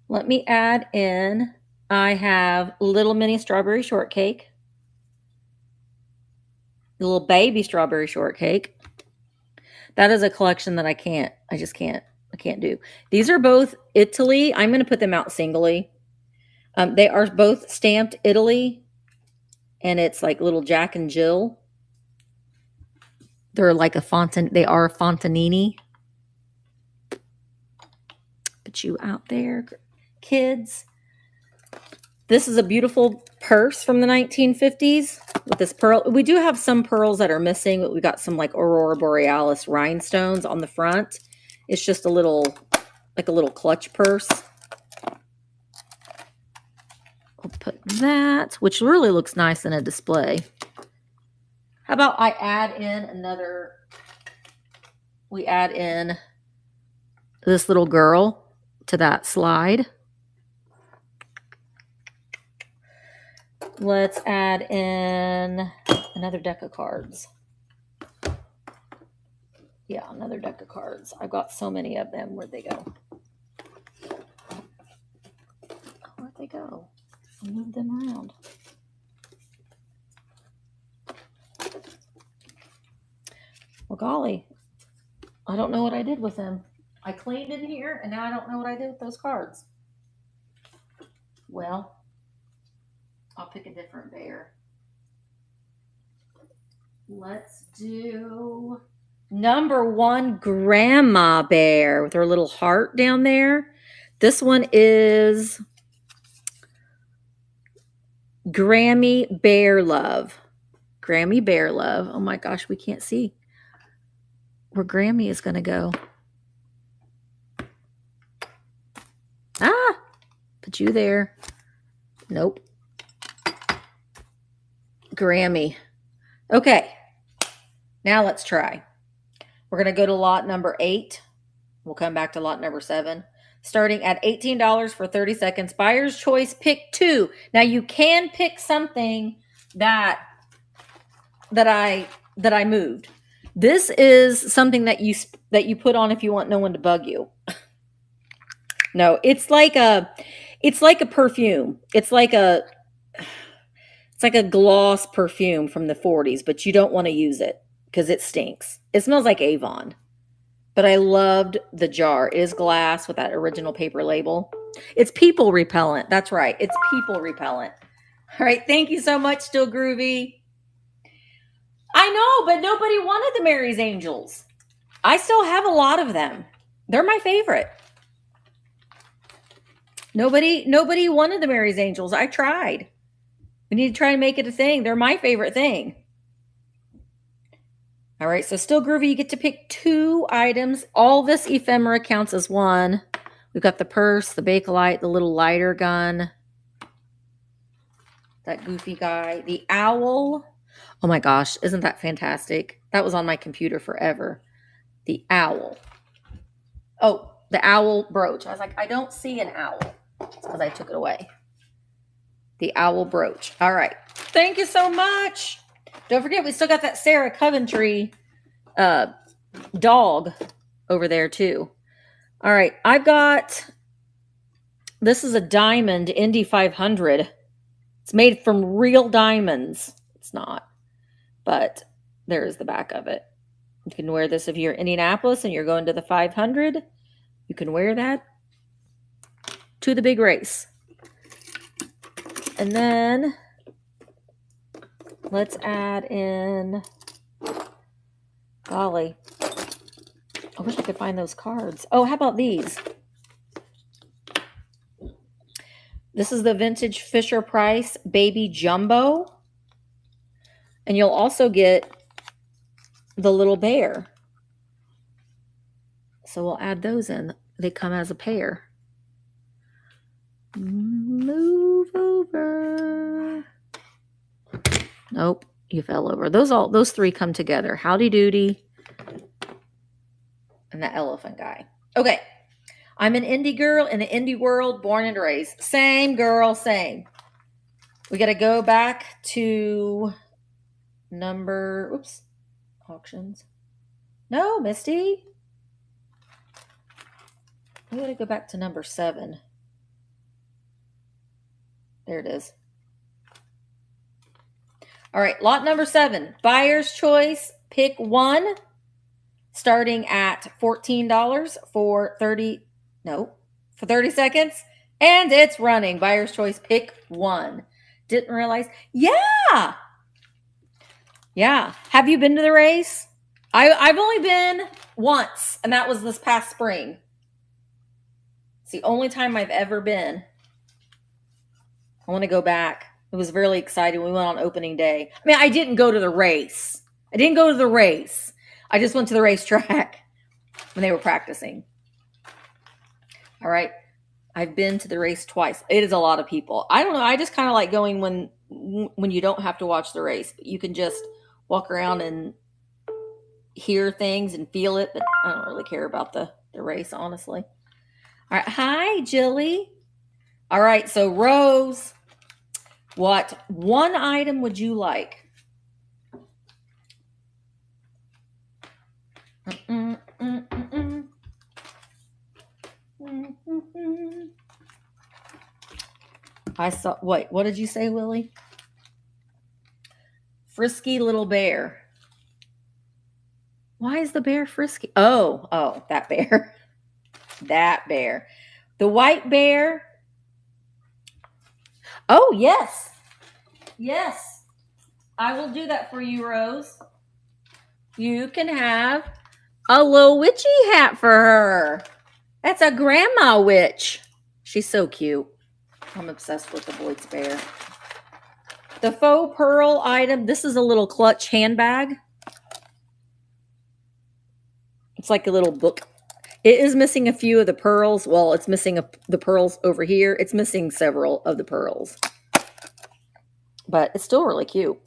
Let me add in, I have little mini strawberry shortcake. The little baby strawberry shortcake. That is a collection that I can't do. These are both Italy. I'm going to put them out singly. They are both stamped Italy. And it's like little Jack and Jill. They're like they are Fontanini. Put you out there, kids. This is a beautiful purse from the 1950s with this pearl. We do have some pearls that are missing, but we got some like Aurora Borealis rhinestones on the front. It's just a little, like a little clutch purse. I'll put that, which really looks nice in a display. How about I add in another, we add in this little girl to that slide. Let's add in another deck of cards. Yeah, another deck of cards. I've got so many of them. Where'd they go? Where'd they go? I moved them around. Well, golly, I don't know what I did with them. I cleaned in here, and now I don't know what I did with those cards. Well, I'll pick a different bear. Let's do number 1, Grandma Bear with her little heart down there. This one is Grammy Bear Love. Grammy Bear Love. Oh my gosh, we can't see where Grammy is going to go. Ah, put you there. Nope. Grammy. Okay. Now let's try. We're going to go to lot number 8. We'll come back to lot number 7. Starting at $18 for 30 seconds. Buyer's Choice Pick 2. Now you can pick something that I moved. This is something that you put on if you want no one to bug you. No, it's like a perfume. It's like a gloss perfume from the 40s, but you don't want to use it because it stinks. It smells like Avon. But I loved the jar. It is glass with that original paper label. It's people repellent. That's right. It's people repellent. All right. Thank you so much, Still Groovy. I know, but nobody wanted the Mary's Angels. I still have a lot of them. They're my favorite. Nobody wanted the Mary's Angels. I tried. We need to try and make it a thing. They're my favorite thing. All right, so Still Groovy, you get to pick 2 items. All this ephemera counts as one. We've got the purse, the Bakelite, the little lighter gun, that goofy guy, the owl. Oh my gosh, isn't that fantastic? That was on my computer forever. The owl. Oh, the owl brooch. I was like, I don't see an owl. It's because I took it away. The owl brooch. All right. Thank you so much. Don't forget, we still got that Sarah Coventry dog over there too. All right. I've got, this is a diamond Indy 500. It's made from real diamonds. It's not, but there's the back of it. You can wear this if you're in Indianapolis and you're going to the 500. You can wear that to the big race. And then let's add in, golly, I wish I could find those cards. Oh, how about these? This is the vintage Fisher Price Baby Jumbo. And you'll also get the little bear. So we'll add those in. They come as a pair. Move over. Nope, you fell over. Those 3 come together. Howdy Doody. And the elephant guy. Okay. I'm an indie girl in the indie world, born and raised. Same girl, same. We got to go back to auctions. No, Misty. We got to go back to number 7. There it is. All right, lot number 7. Buyer's choice, pick 1. Starting at $14 for 30 seconds. And it's running. Buyer's choice, pick 1. Didn't realize. Yeah. Have you been to the race? I've only been once, and that was this past spring. It's the only time I've ever been. I want to go back. It was really exciting. We went on opening day. I mean, I didn't go to the race. I just went to the racetrack when they were practicing. All right. I've been to the race twice. It is a lot of people. I don't know. I just kind of like going when you don't have to watch the race, but you can just walk around and hear things and feel it. But I don't really care about the race, honestly. All right. Hi, Jilly. All right. So Rose, what 1 item would you like? I saw, what did you say, Willie? Frisky little bear. Why is the bear frisky? Oh, that bear. That bear. The white bear. Oh, yes. Yes. I will do that for you, Rose. You can have a little witchy hat for her. That's a grandma witch. She's so cute. I'm obsessed with the Boyd's bear. The faux pearl item. This is a little clutch handbag. It's like a little book. It is missing a few of the pearls. Well, it's missing the pearls over here. It's missing several of the pearls. But it's still really cute.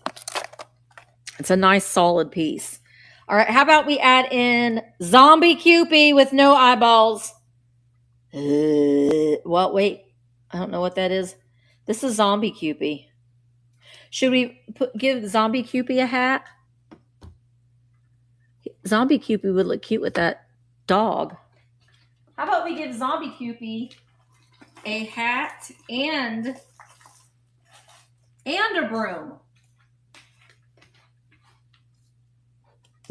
It's a nice solid piece. All right, how about we add in Zombie Cupid with no eyeballs? What? Wait, I don't know what that is. This is Zombie Cupid. Should we give Zombie Cupid a hat? Zombie Cupid would look cute with that dog. How about we give Zombie Cupie a hat and a broom?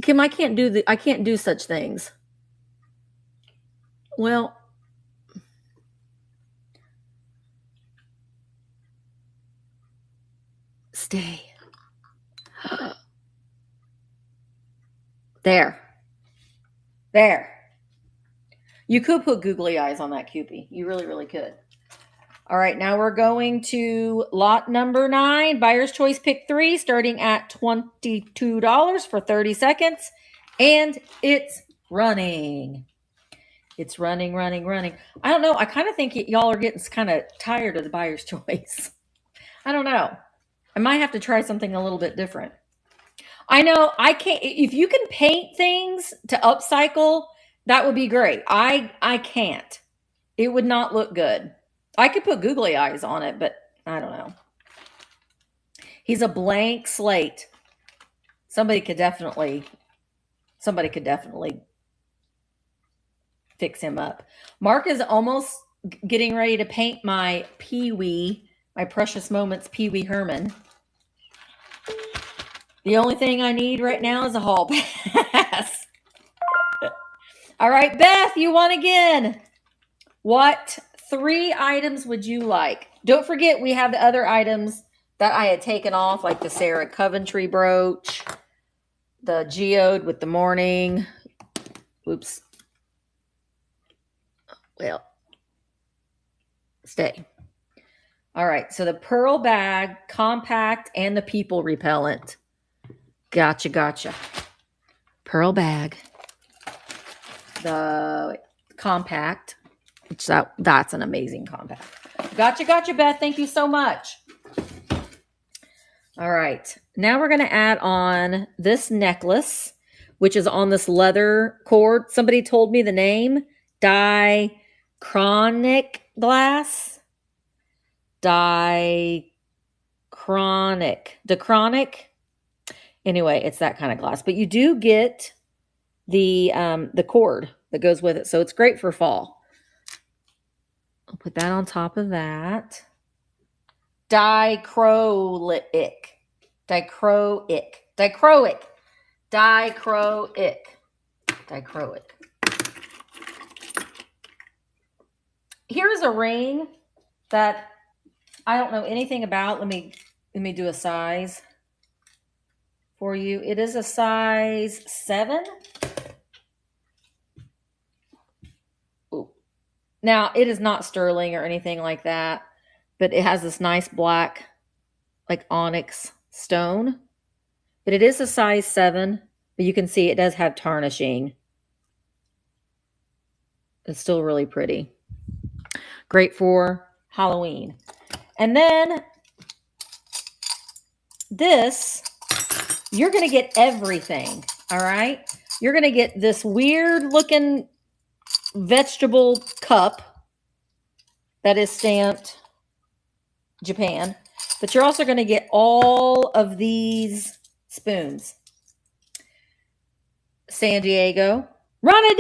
Kim, I can't do such things. Well, stay. There. You could put googly eyes on that Cupie. You really, really could. All right, now we're going to lot number 9, buyer's choice pick 3, starting at $22 for 30 seconds. And it's running. It's running. I don't know. I kind of think y'all are getting kind of tired of the buyer's choice. I don't know. I might have to try something a little bit different. I know I can't. If you can paint things to upcycle, that would be great. I can't. It would not look good. I could put googly eyes on it, but I don't know. He's a blank slate. Somebody could definitely fix him up. Mark is almost getting ready to paint my Pee-wee, my Precious Moments Pee-wee Herman. The only thing I need right now is a hall pass. All right, Beth, you won again. What 3 items would you like? Don't forget, we have the other items that I had taken off, like the Sarah Coventry brooch, the geode with the morning. Oops. Well, stay. All right, so the pearl bag, compact, and the people repellent. Gotcha. Pearl bag. The compact, which that's an amazing compact. Gotcha, Beth. Thank you so much. All right. Now we're going to add on this necklace, which is on this leather cord. Somebody told me the name. Diachronic glass. Diachronic. Anyway, it's that kind of glass. But you do get the cord that goes with it. So it's great for fall. I'll put that on top of that. Dichroic. Here's a ring that I don't know anything about. Let me do a size for you. It is a size 7. Ooh. Now, it is not sterling or anything like that, but it has this nice black, like onyx stone. But it is a size 7, but you can see it does have tarnishing. It's still really pretty. Great for Halloween. And then this, you're going to get everything, all right? You're going to get this weird-looking vegetable cup that is stamped Japan, but you're also going to get all of these spoons. San Diego. Ronnie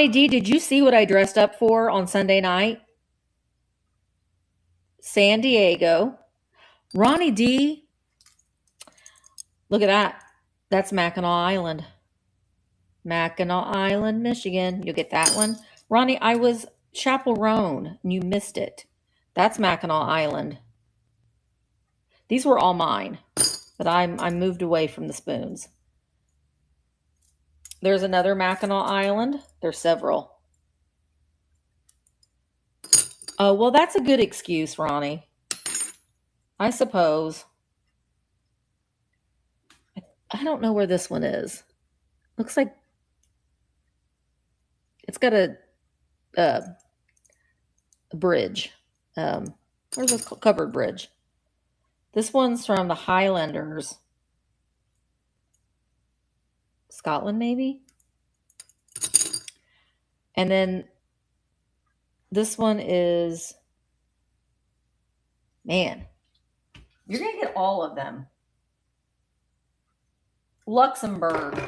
D, did you see what I dressed up for on Sunday night? San Diego. Ronnie D, look at that. That's Mackinac Island. Mackinac Island, Michigan. You'll get that one. Ronnie, I was chaperone and you missed it. That's Mackinac Island. These were all mine, but I moved away from the spoons. There's another Mackinac Island. There's several. Oh, well, that's a good excuse, Ronnie. I suppose. I don't know where this one is. Looks like it's got a bridge. Where's a covered bridge? This one's from the Highlanders. Scotland, maybe? And then this one is, man, you're going to get all of them. Luxembourg.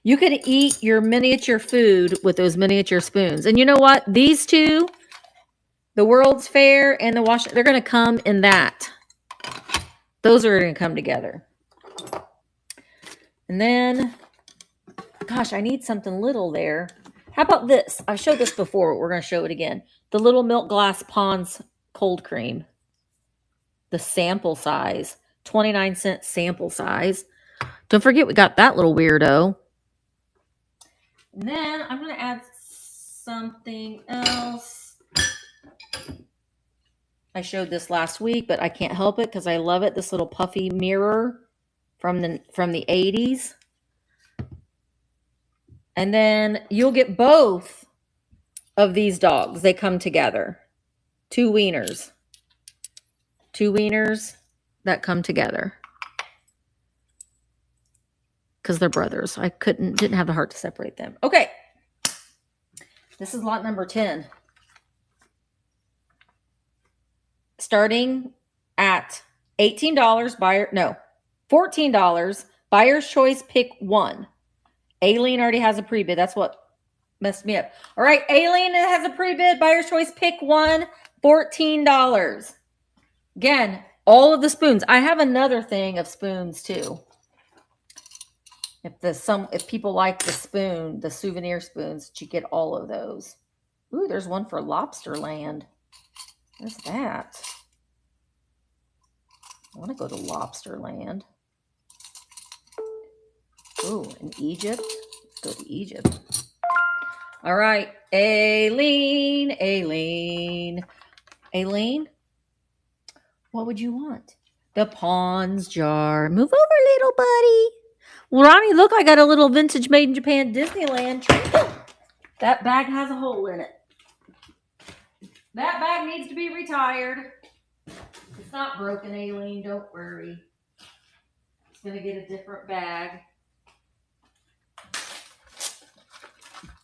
You could eat your miniature food with those miniature spoons. And you know what? These two, the World's Fair and the Washington, they're going to come in that. Those are going to come together. And then, gosh, I need something little there. How about this? I've showed this before, but we're going to show it again. The little milk glass Pond's cold cream. The sample size. 29-cent sample size. Don't forget we got that little weirdo. And then I'm going to add something else. I showed this last week, but I can't help it because I love it. This little puffy mirror from the 80s. And then you'll get both of these dogs. They come together. Two wieners. Two wieners that come together. Because they're brothers. I didn't have the heart to separate them. Okay. This is lot number 10. Starting at $18, $14. Buyer's choice, pick one. Aileen already has a pre-bid. That's what messed me up. All right, Aileen has a pre-bid. Buyer's choice, pick one. $14. Again, all of the spoons. I have another thing of spoons too. If people like the spoon, the souvenir spoons, you get all of those. Ooh, there's one for Lobster Land. Where's that? I want to go to Lobster Land. Ooh, in Egypt. Let's go to Egypt. All right, Aileen. Aileen, what would you want? The Pond's jar. Move over, little buddy. Well, Ronnie, look, I got a little vintage made in Japan Disneyland trinket. That bag has a hole in it. That bag needs to be retired. It's not broken, Aileen. Don't worry. It's going to get a different bag.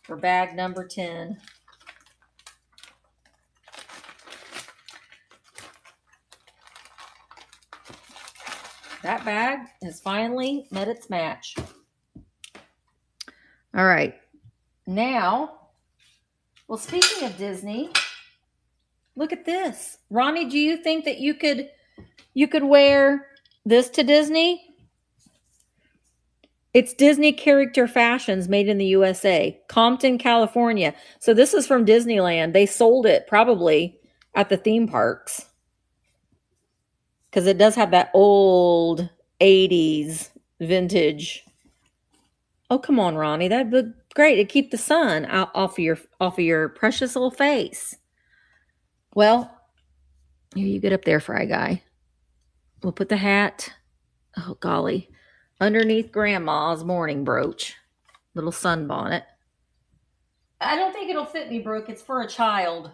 For bag number 10. That bag has finally met its match. All right. Now, well, speaking of Disney, look at this. Ronnie, do you think that you could wear this to Disney? It's Disney Character Fashions made in the USA, Compton, California. So this is from Disneyland. They sold it probably at the theme parks. Because it does have that old 80s vintage. Oh, come on, Ronnie. That'd be great to keep the sun out off of your precious little face. Well, here, you get up there, Fry Guy. We'll put the hat, oh golly, underneath Grandma's morning brooch. Little sunbonnet. I don't think it'll fit me, Brooke. It's for a child.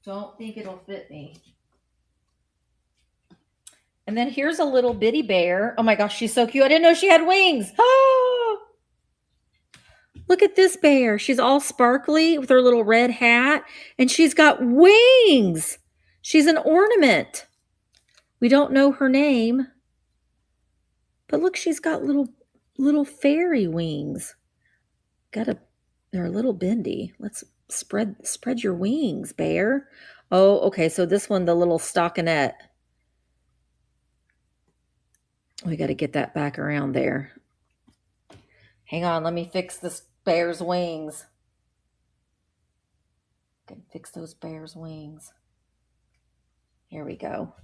Don't think it'll fit me. And then here's a little bitty bear. Oh my gosh, she's so cute. I didn't know she had wings. Oh! Look at this bear. She's all sparkly with her little red hat. And she's got wings. She's an ornament. We don't know her name. But look, she's got little fairy wings. They're a little bendy. Let's spread your wings, bear. Oh, okay. So this one, the little stockinette. We got to get that back around there. Hang on, let me fix this bear's wings. Can fix those bear's wings. Here we go.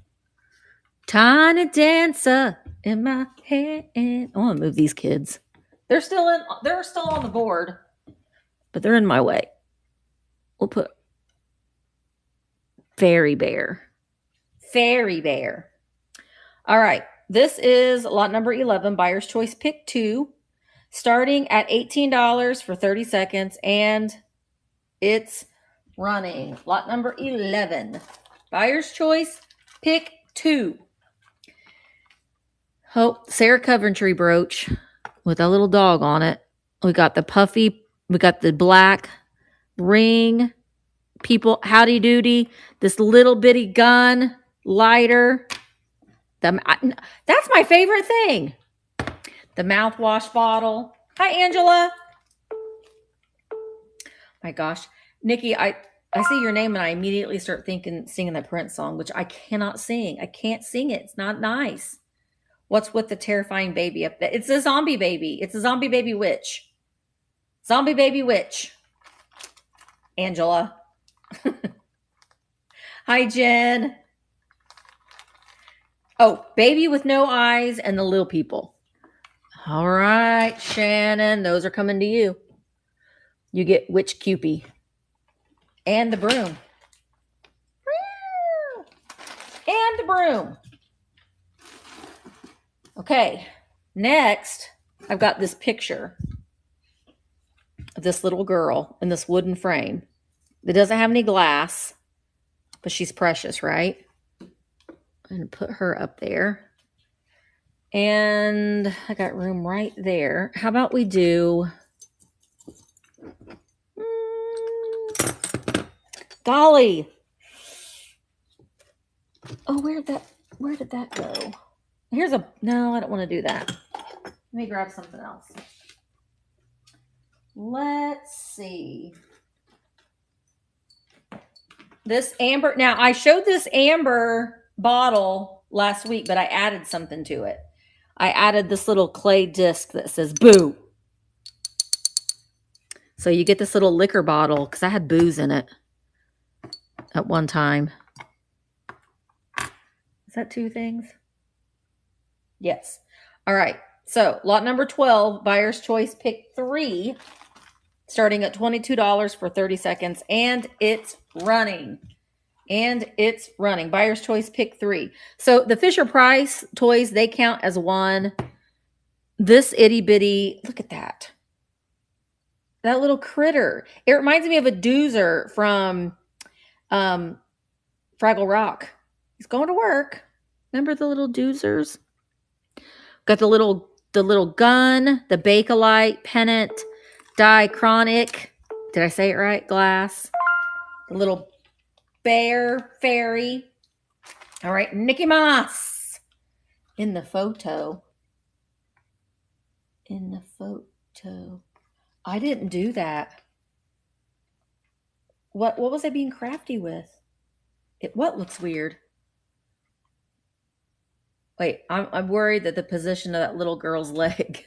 Tiny dancer in my hand. I want to move these kids. They're still on the board, but they're in my way. We'll put fairy bear. Fairy bear. All right. This is lot number 11, buyer's choice, pick two, starting at $18 for 30 seconds, and it's running. Lot number 11, buyer's choice, pick two. Oh, Sarah Coventry brooch with a little dog on it. We got the puffy, we got the black ring, people, howdy doody, this little bitty gun, lighter. That's my favorite thing. The mouthwash bottle. Hi, Angela. My gosh. Nikki, I see your name and I immediately start singing the Prince song, which I cannot sing. I can't sing it. It's not nice. What's with the terrifying baby up there? It's a zombie baby. It's a zombie baby witch. Zombie baby witch. Angela. Hi, Jen. Oh, baby with no eyes and the little people. All right, Shannon. Those are coming to you. You get Witch Cupid. And the broom. And the broom. Okay. Next, I've got this picture of this little girl in this wooden frame. It doesn't have any glass, but she's precious, right? I'm going to put her up there. And I got room right there. How about we do... golly. Oh, where did that go? No, I don't want to do that. Let me grab something else. Let's see. This amber. Now, I showed this amber bottle last week, but I added something to it. I added this little clay disc that says boo. So you get this little liquor bottle because I had booze in it at one time. Is that two things? Yes. All right. So lot number 12, buyer's choice pick 3, starting at $22 for 30 seconds. And it's running. Buyer's choice pick 3. So the Fisher Price toys, they count as one. This itty bitty, look at that. That little critter. It reminds me of a doozer from Fraggle Rock. He's going to work. Remember the little doozers? Got the little gun, the Bakelite, pennant, diachronic. Did I say it right? Glass. The little bear fairy. All right, Mickey Mouse in the photo. I didn't do that. What was I being crafty with? What looks weird? Wait, I'm worried that the position of that little girl's leg.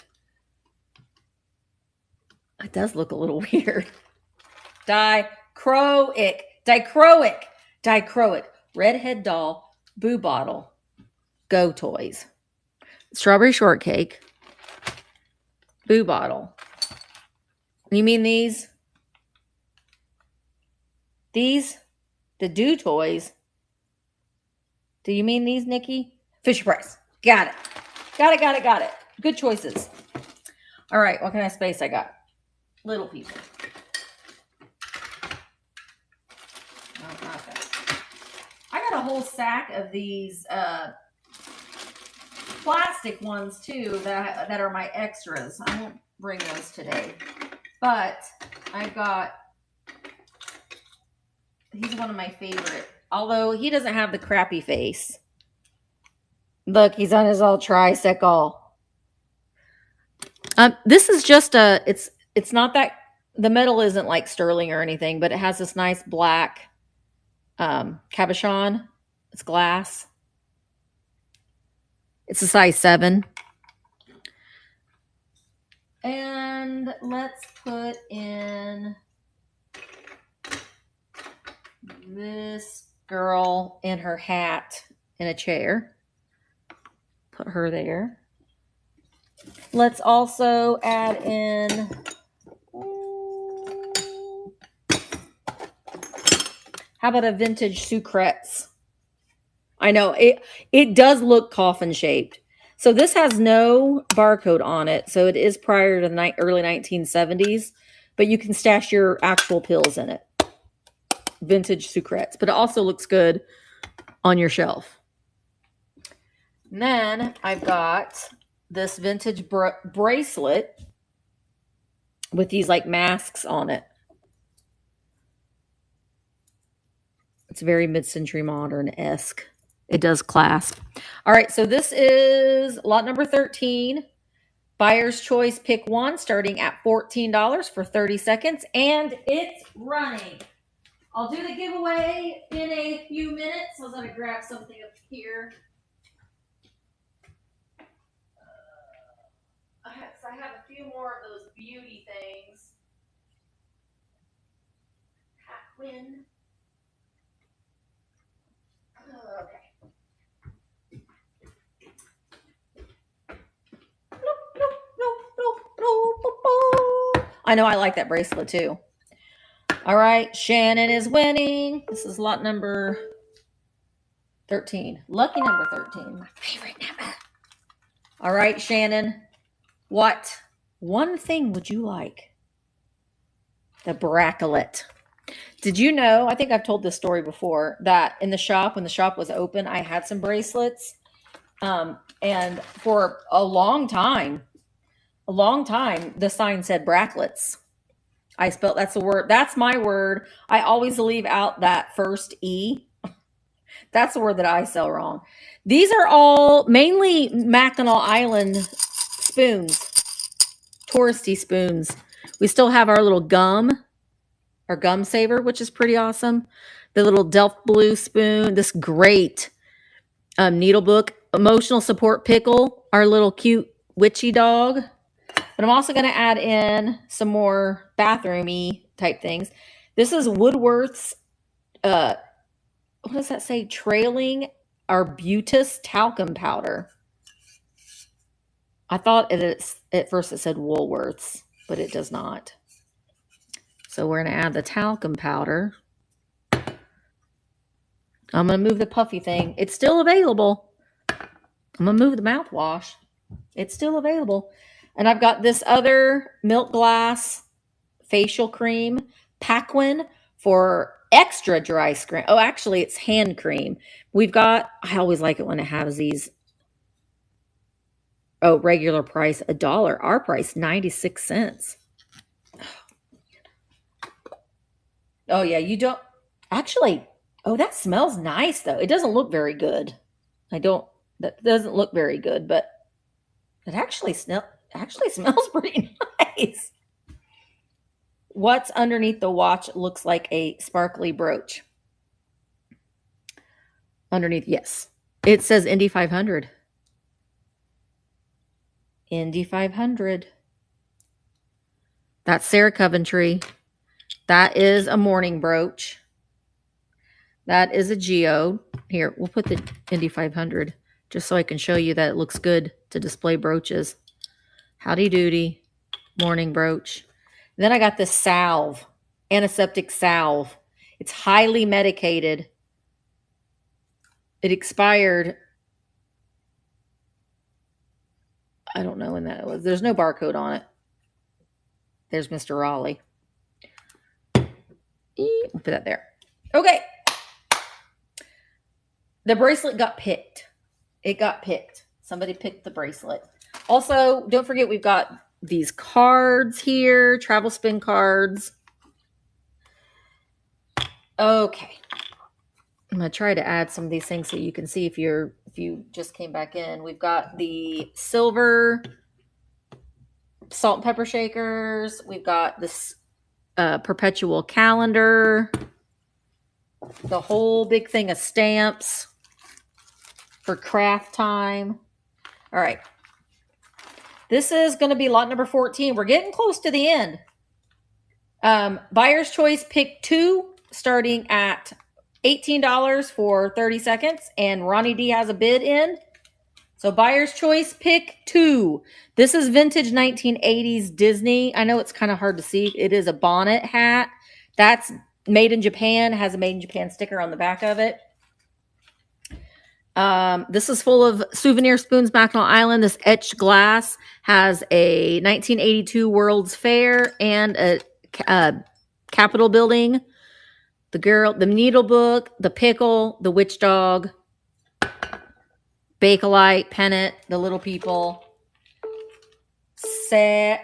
It does look a little weird. Dichroic. Redhead doll. Boo bottle. Go toys. Strawberry shortcake. Boo bottle. You mean these? These? The Do toys? Do you mean these, Nikki? Fisher Price. Got it. Good choices. All right, what kind of space I got? Little people. No, not that. I got a whole sack of these plastic ones too that are my extras. I won't bring those today. But I got, he's one of my favorite. Although he doesn't have the crappy face. Look, he's on his all tricycle. This is just it's not that, the metal isn't like sterling or anything, but it has this nice black cabochon. It's glass. It's a size 7. And let's put in this girl in her hat in a chair. Put her there. Let's also add in how about a vintage Sucrets? I know it does look coffin shaped. So this has no barcode on it. So it is prior to the early 1970s, but you can stash your actual pills in it. Vintage Sucrets, but it also looks good on your shelf. And then I've got this vintage bracelet with these like masks on it. It's very mid-century modern-esque. It does clasp. All right, so this is lot number 13. Buyer's choice, pick one, starting at $14 for 30 seconds, and it's running. I'll do the giveaway in a few minutes. I was going to grab something up here. I have a few more of those beauty things. Quinn. Okay. I know I like that bracelet too. All right, Shannon is winning. This is lot number 13. Lucky number 13. My favorite number. All right, Shannon. What one thing would you like? The bracelet. Did you know, I think I've told this story before, that in the shop, when the shop was open, I had some bracelets. And for a long time, the sign said bracklets. I spelled, that's the word. That's my word. I always leave out that first E. That's the word that I sell wrong. These are all mainly Mackinac Island spoons, touristy spoons. We still have our little gum saver, which is pretty awesome. The little Delft Blue spoon, this great needle book, emotional support pickle, our little cute witchy dog. But I'm also going to add in some more bathroomy type things. This is Woodworth's, what does that say? Trailing Arbutus talcum powder. I thought at first it said Woolworths, but it does not. So we're going to add the talcum powder. I'm going to move the puffy thing. It's still available. I'm going to move the mouthwash. It's still available. And I've got this other milk glass facial cream, Paquin, for extra dry screen. Oh, actually, it's hand cream. We've got, I always like it when it has these. Oh, regular price, $1. Our price, 96 cents. Oh, yeah, you don't. Actually, oh, that smells nice, though. It doesn't look very good. That doesn't look very good, but it actually smells pretty nice. What's underneath the watch looks like a sparkly brooch. Underneath, yes. It says Indy 500. Indy 500. That's Sarah Coventry. That is a morning brooch. That is a geode. Here, we'll put the Indy 500 just so I can show you that it looks good to display brooches. Howdy doody. Morning brooch. Then I got this salve, antiseptic salve. It's highly medicated. It expired. I don't know when that was. There's no barcode on it. There's Mr. Raleigh. We'll put that there. Okay. The bracelet got picked. It got picked. Somebody picked the bracelet. Also, don't forget we've got these cards here, travel spin cards. Okay. I'm going to try to add some of these things so you can see if you just came back in. We've got the silver salt and pepper shakers. We've got this perpetual calendar. The whole big thing of stamps for craft time. All right. This is going to be lot number 14. We're getting close to the end. Buyer's choice, pick two, starting at $18 for 30 seconds. And Ronnie D has a bid in. So buyer's choice, pick two. This is vintage 1980s Disney. I know it's kind of hard to see. It is a bonnet hat. That's made in Japan. Has a made in Japan sticker on the back of it. This is full of souvenir spoons, Mackinac Island. This etched glass has a 1982 World's Fair and a Capitol building. The needle book, the pickle, the witch dog, Bakelite, pennant, the little people. Salve.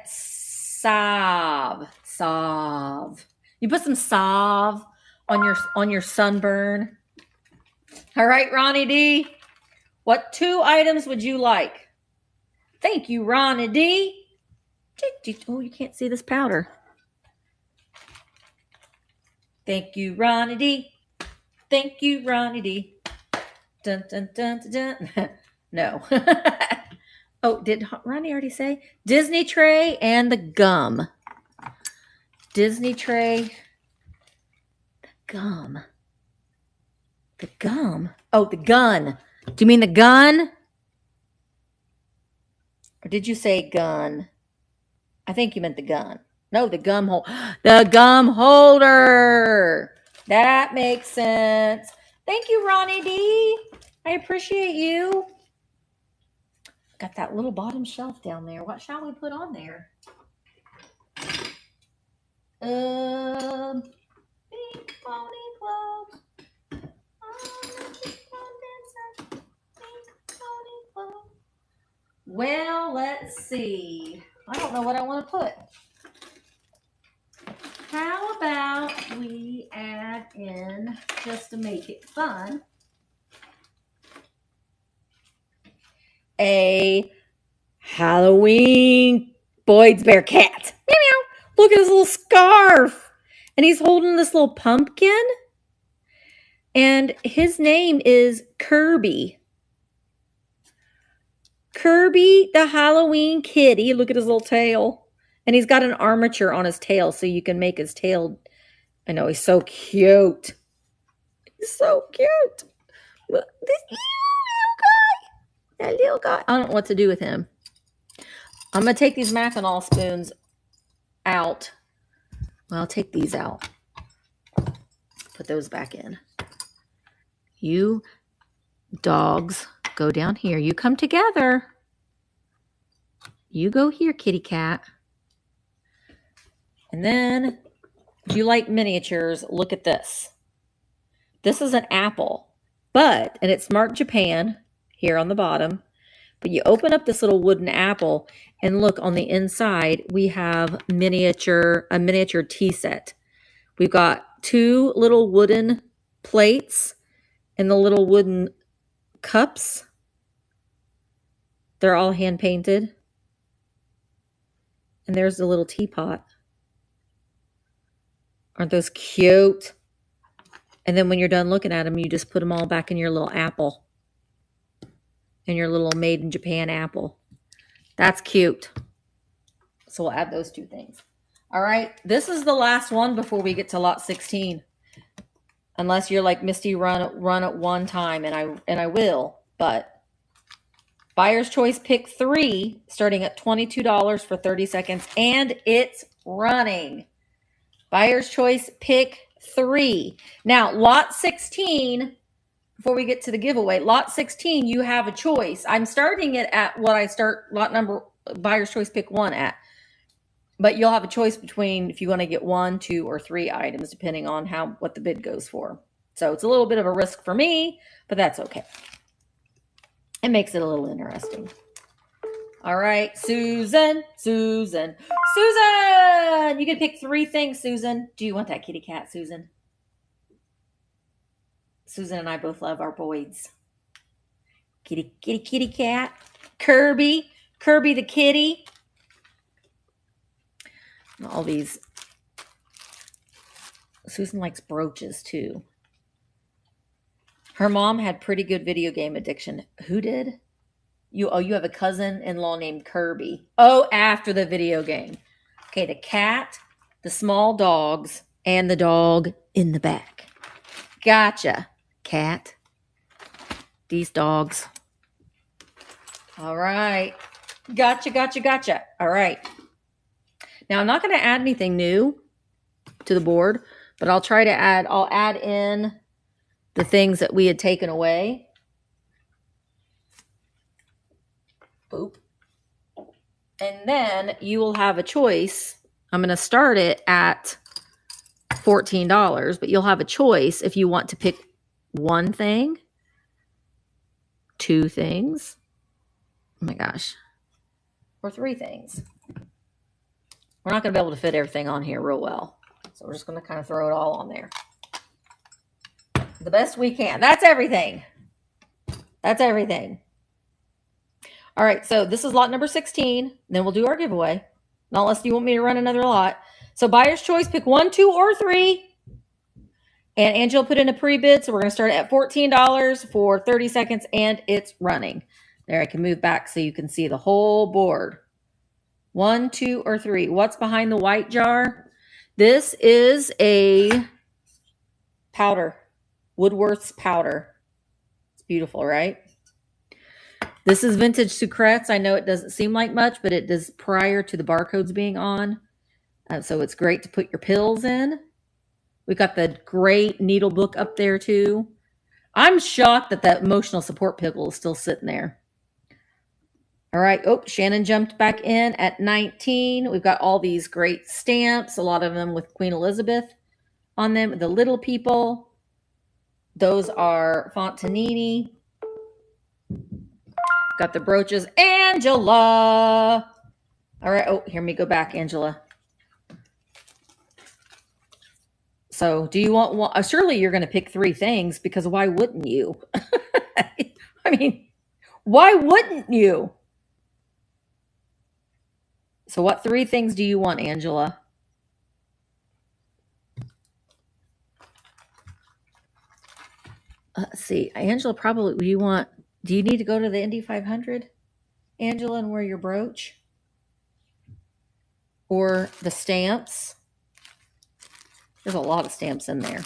You put some salve on your sunburn. All right, Ronnie D. What two items would you like? Thank you, Ronnie D. Oh, you can't see this powder. Thank you, Ronnie D. Thank you, Ronnie D. Dun, dun, dun, dun, dun. No. Oh, did Ronnie already say? Disney tray and the gum. Disney tray. The gum. The gum. Oh, the gun. Do you mean the gun? Or did you say gun? I think you meant the gun. No, the gum hole. The gum holder. That makes sense. Thank you, Ronnie D. I appreciate you. Got that little bottom shelf down there. What shall we put on there? Pink pony club. Well, let's see. I don't know what I want to put. How about we add in, just to make it fun, a Halloween Boyd's Bear cat. Meow, meow. Look at his little scarf. And he's holding this little pumpkin. And his name is Kirby. Kirby the Halloween kitty. Look at his little tail. And he's got an armature on his tail so you can make his tail. I know, he's so cute. He's so cute. Look, this little guy. That little guy. I don't know what to do with him. I'm going to take these Mackinac spoons out. Well, I'll take these out. Put those back in. You dogs go down here. You come together. You go here, kitty cat. And then, if you like miniatures, look at this. This is an apple, and it's marked Japan here on the bottom. But you open up this little wooden apple, and look on the inside, we have a miniature tea set. We've got 2 little wooden plates and the little wooden cups. They're all hand painted. And there's the little teapot. Aren't those cute? And then when you're done looking at them, you just put them all back in your little apple. In your little made in Japan apple. That's cute. So we'll add those 2 things. All right. This is the last one before we get to lot 16. Unless you're like Misty, run at one time, and I will. But buyer's choice pick 3, starting at $22 for 30 seconds, and it's running. Buyer's choice pick 3. Now, lot 16, before we get to the giveaway, lot 16, you have a choice. I'm starting it at what I start lot number buyer's choice pick 1 at. But you'll have a choice between if you want to get 1, 2, or 3 items, depending on what the bid goes for. So it's a little bit of a risk for me, but that's okay. It makes it a little interesting. All right, Susan. You can pick 3 things, Susan. Do you want that kitty cat, Susan? Susan and I both love our boys. Kitty cat. Kirby the kitty. All these. Susan likes brooches too. Her mom had pretty good video game addiction. Who did? You have a cousin-in-law named Kirby. Oh, after the video game. Okay, the cat, the small dogs, and the dog in the back. Gotcha, cat. These dogs. All right. Gotcha. All right. Now, I'm not going to add anything new to the board, but I'll add in the things that we had taken away. Boop. And then you will have a choice. I'm going to start it at $14, but you'll have a choice if you want to pick 1 thing, 2 things, oh my gosh, or 3 things. We're not going to be able to fit everything on here real well. So we're just going to kind of throw it all on there. The best we can. That's everything. All right, so this is lot number 16. Then we'll do our giveaway. Not unless you want me to run another lot. So buyer's choice, pick 1, 2, or 3. And Angela put in a pre-bid, so we're going to start at $14 for 30 seconds, and it's running. There, I can move back so you can see the whole board. 1, 2, or 3. What's behind the white jar? This is a powder. Woodworth's powder. It's beautiful, right? This is vintage sucrets. I know it doesn't seem like much, but it does prior to the barcodes being on. So it's great to put your pills in. We've got the great needle book up there too. I'm shocked that that emotional support pickle is still sitting there. All right. Oh, Shannon jumped back in at 19. We've got all these great stamps, a lot of them with Queen Elizabeth on them. The little people. Those are Fontanini. Got the brooches. Angela. All right. Oh, hear me go back, Angela. So do you want one? Surely you're going to pick 3 things, because why wouldn't you? I mean, why wouldn't you? So what 3 things do you want, Angela? Let's see. Angela, probably, do you need to go to the Indy 500, Angela, and wear your brooch? Or the stamps? There's a lot of stamps in there.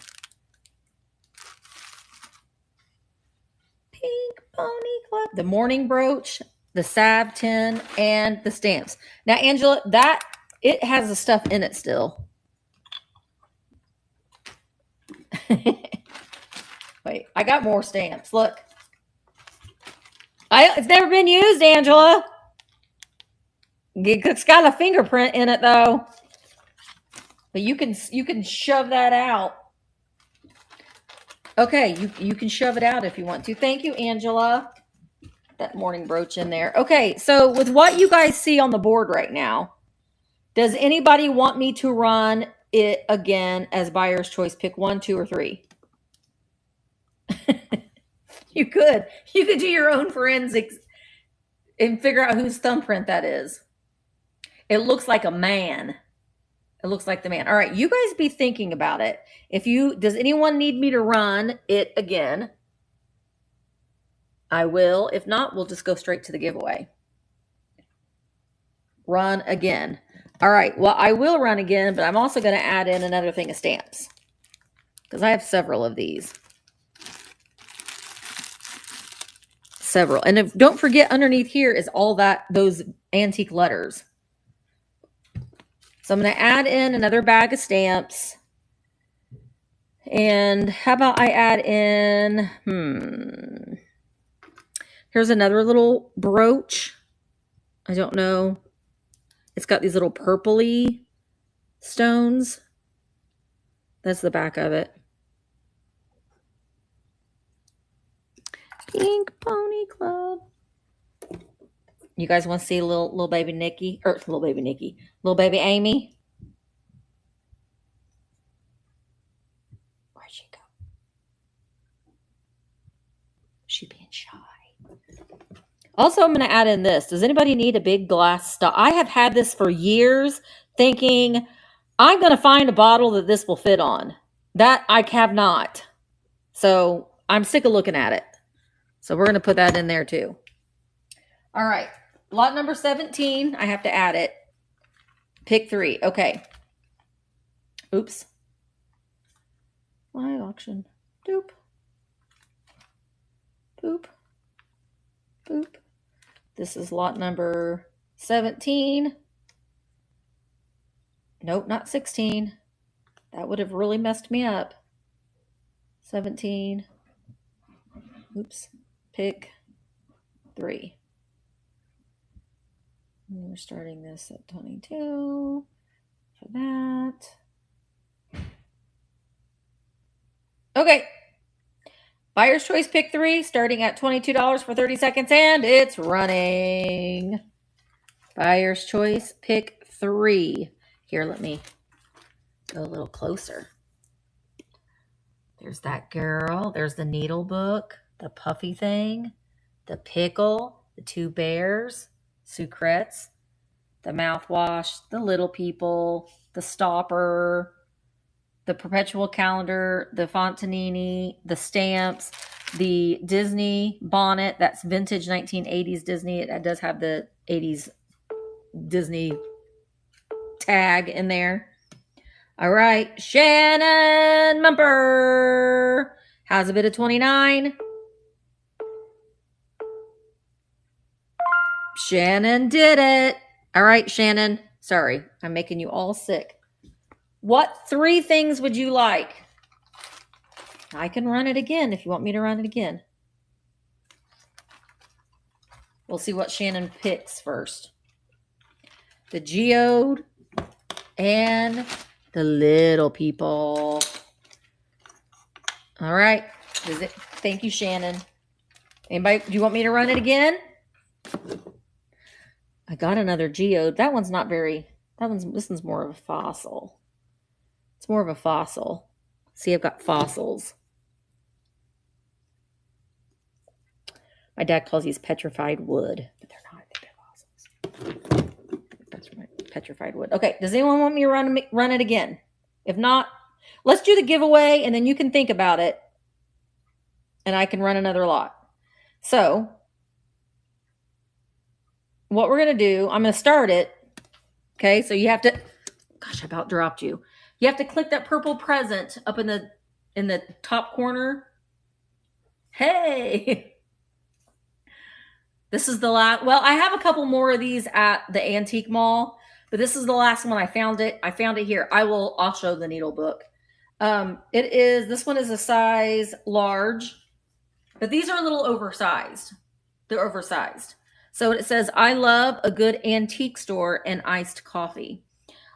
Pink Pony Club. The morning brooch, the salve tin, and the stamps. Now, Angela, it has the stuff in it still. Wait, I got more stamps. Look. It's never been used, Angela. It's got a fingerprint in it, though. But you can shove that out. Okay, you can shove it out if you want to. Thank you, Angela. That morning brooch in there. Okay, so with what you guys see on the board right now, does anybody want me to run it again as buyer's choice? Pick 1, 2, or 3. You could do your own forensics and figure out whose thumbprint that is. It looks like a man. It looks like the man. All right, you guys be thinking about it. Does anyone need me to run it again? I will. If not, we'll just go straight to the giveaway. Run again. All right, well, I will run again, but I'm also going to add in another thing of stamps, because I have several of these. Several. And don't forget, underneath here is all those antique letters. So I'm going to add in another bag of stamps. And how about I add in, here's another little brooch. I don't know. It's got these little purpley stones. That's the back of it. Pink Pony Club. You guys want to see little baby Nikki? Or little baby Amy? Where'd she go? She being shy. Also, I'm going to add in this. Does anybody need a big glass stop? I have had this for years, thinking I'm going to find a bottle that this will fit on. That I have not. So I'm sick of looking at it. So we're going to put that in there too. All right. Lot number 17. I have to add it. Pick 3. Okay. Oops. Live auction. Doop. Boop. Boop. This is lot number 17. Nope, not 16. That would have really messed me up. 17. Oops. Pick 3. And we're starting this at 22 for that. Okay. Buyer's choice, pick 3, starting at $22 for 30 seconds, and it's running. Buyer's choice, pick 3. Here, let me go a little closer. There's that girl. There's the needle book, the puffy thing, the pickle, the two bears, sucrets, the mouthwash, the little people, the stopper, the perpetual calendar, the Fontanini, the stamps, the Disney bonnet. That's vintage 1980s Disney. It does have the 80s Disney tag in there. All right, Shannon Mumper has a bid of 29. Shannon did it. All right, Shannon. Sorry, I'm making you all sick. What 3 things would you like? I can run it again if you want me to run it again. We'll see what Shannon picks first. The geode and the little people. All right. Thank you, Shannon. Anybody, do you want me to run it again? I got another geode. That one's not very, this one's more of a fossil. It's more of a fossil. See, I've got fossils. My dad calls these petrified wood, but they're not. They're fossils. That's right. Petrified wood. Okay. Does anyone want me to run it again? If not, let's do the giveaway and then you can think about it and I can run another lot. So what we're going to do, I'm going to start it. Okay. So you have to, gosh, I about dropped you. You have to click that purple present up in the top corner. Hey, this is the last, well, I have a couple more of these at the antique mall, but this is the last one. I found it here. I'll show the needle book. This one is a size large, but these are a little oversized. They're oversized. So it says, I love a good antique store and iced coffee.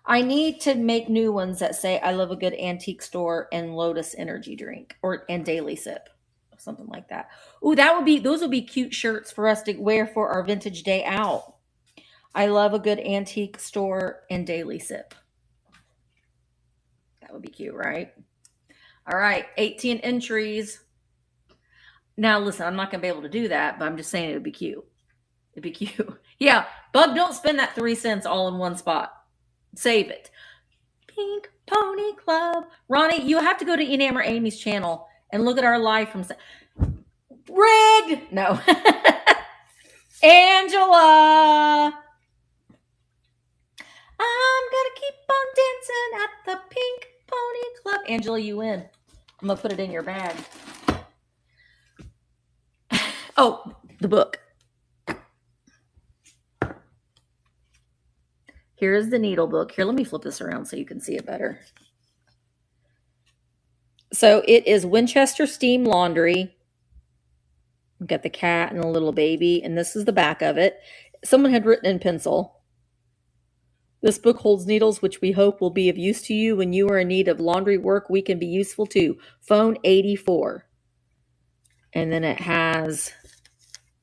I need to make new ones that say, I love a good antique store and Lotus energy drink and daily sip. Something like that. Ooh, those would be cute shirts for us to wear for our vintage day out. I love a good antique store and daily sip. That would be cute, right? All right, 18 entries. Now, listen, I'm not going to be able to do that, but I'm just saying it would be cute. It'd be cute. Yeah, Bug, don't spend that 3 cents all in one spot. Save it. Pink Pony Club. Ronnie, you have to go to Enamor Amy's channel and look at our live from Rig. No. Angela. I'm gonna keep on dancing at the Pink Pony Club. Angela, you win. I'm gonna put it in your bag. Oh, the book. Here's the needle book. Here, let me flip this around so you can see it better. So it is Winchester Steam Laundry. We've got the cat and a little baby, and this is the back of it. Someone had written in pencil, this book holds needles which we hope will be of use to you when you are in need of laundry work. We can be useful too. Phone 84. And then it has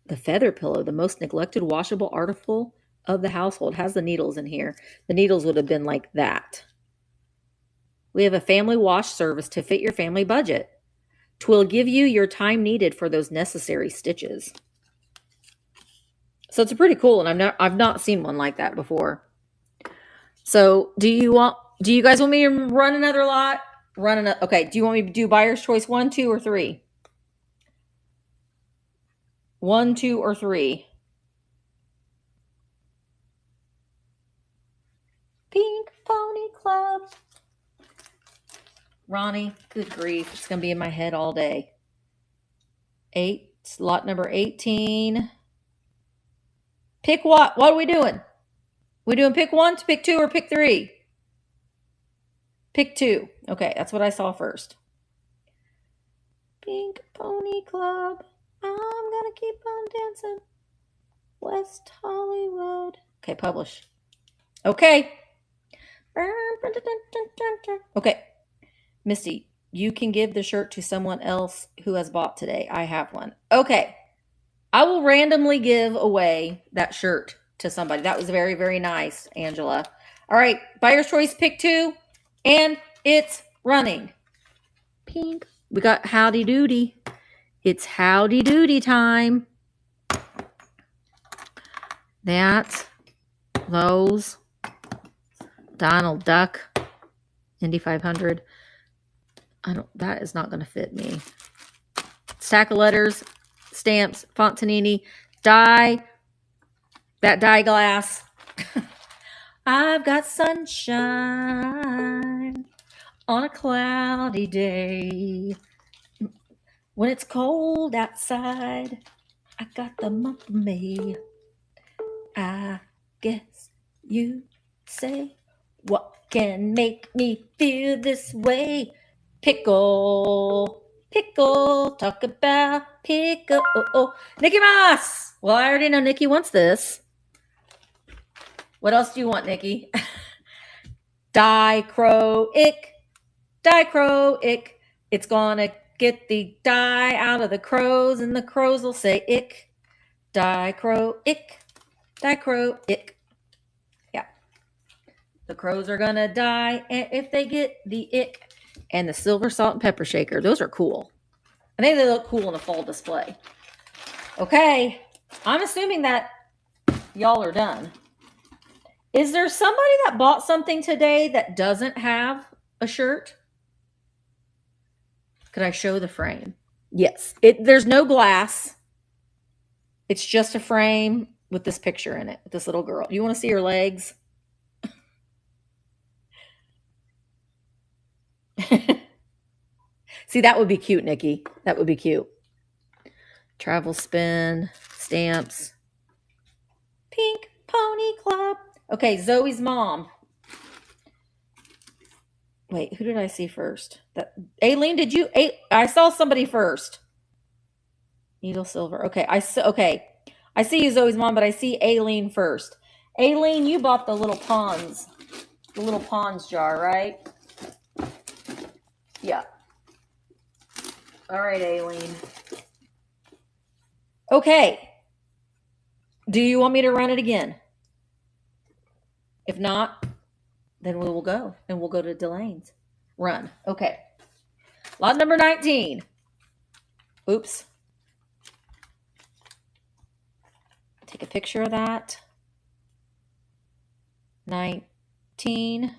the feather pillow, the most neglected washable article of the household. It has the needles in here. The needles would have been like that. We have a family wash service to fit your family budget. 'Twill give you your time needed for those necessary stitches. So it's pretty cool, and I've not seen one like that before. So do you guys want me to run another lot? Okay, do you want me to do buyer's choice 1, 2, or 3? 1, 2, or 3? Pink Pony Club. Ronnie, good grief. It's going to be in my head all day. Lot number 18. Pick what? What are we doing? We doing pick 1, pick 2, or pick 3? Pick 2. Okay, that's what I saw first. Pink Pony Club. I'm going to keep on dancing. West Hollywood. Okay, publish. Okay. Okay. Misty, you can give the shirt to someone else who has bought today. I have one. Okay. I will randomly give away that shirt to somebody. That was very, very nice, Angela. All right. Buyer's choice, pick 2. And it's running. Pink. We got Howdy Doody. It's Howdy Doody time. those, Donald Duck, Indy 500. That is not going to fit me. Stack of letters, stamps, Fontanini, die, that die glass. I've got sunshine on a cloudy day. When it's cold outside, I got the month of May. I guess you say, what can make me feel this way? Pickle, talk about pickle. Nikki Moss. Well, I already know Nikki wants this. What else do you want, Nikki? Dichroic. It's gonna get the dye out of the crows, and the crows will say ick. Dichroic. Yeah. The crows are gonna die if they get the ick. And the silver salt and pepper shaker. Those are cool. I think they look cool in a fall display. Okay. I'm assuming that y'all are done. Is there somebody that bought something today that doesn't have a shirt? Could I show the frame? Yes. There's no glass. It's just a frame with this picture in it, with this little girl. You want to see her legs? See, that would be cute, Nikki. That would be cute. Travel spin, stamps. Pink Pony Club. Okay, Zoe's mom. Wait, who did I see first? Aileen, did you? I saw somebody first. Needle silver. Okay, I see you, Zoe's mom, but I see Aileen first. Aileen, you bought the little Pond's jar, right? Yeah. All right, Aileen. Okay. Do you want me to run it again? If not, then we will go. And we'll go to Delane's. Run. Okay. Lot number 19. Oops. Take a picture of that. 19.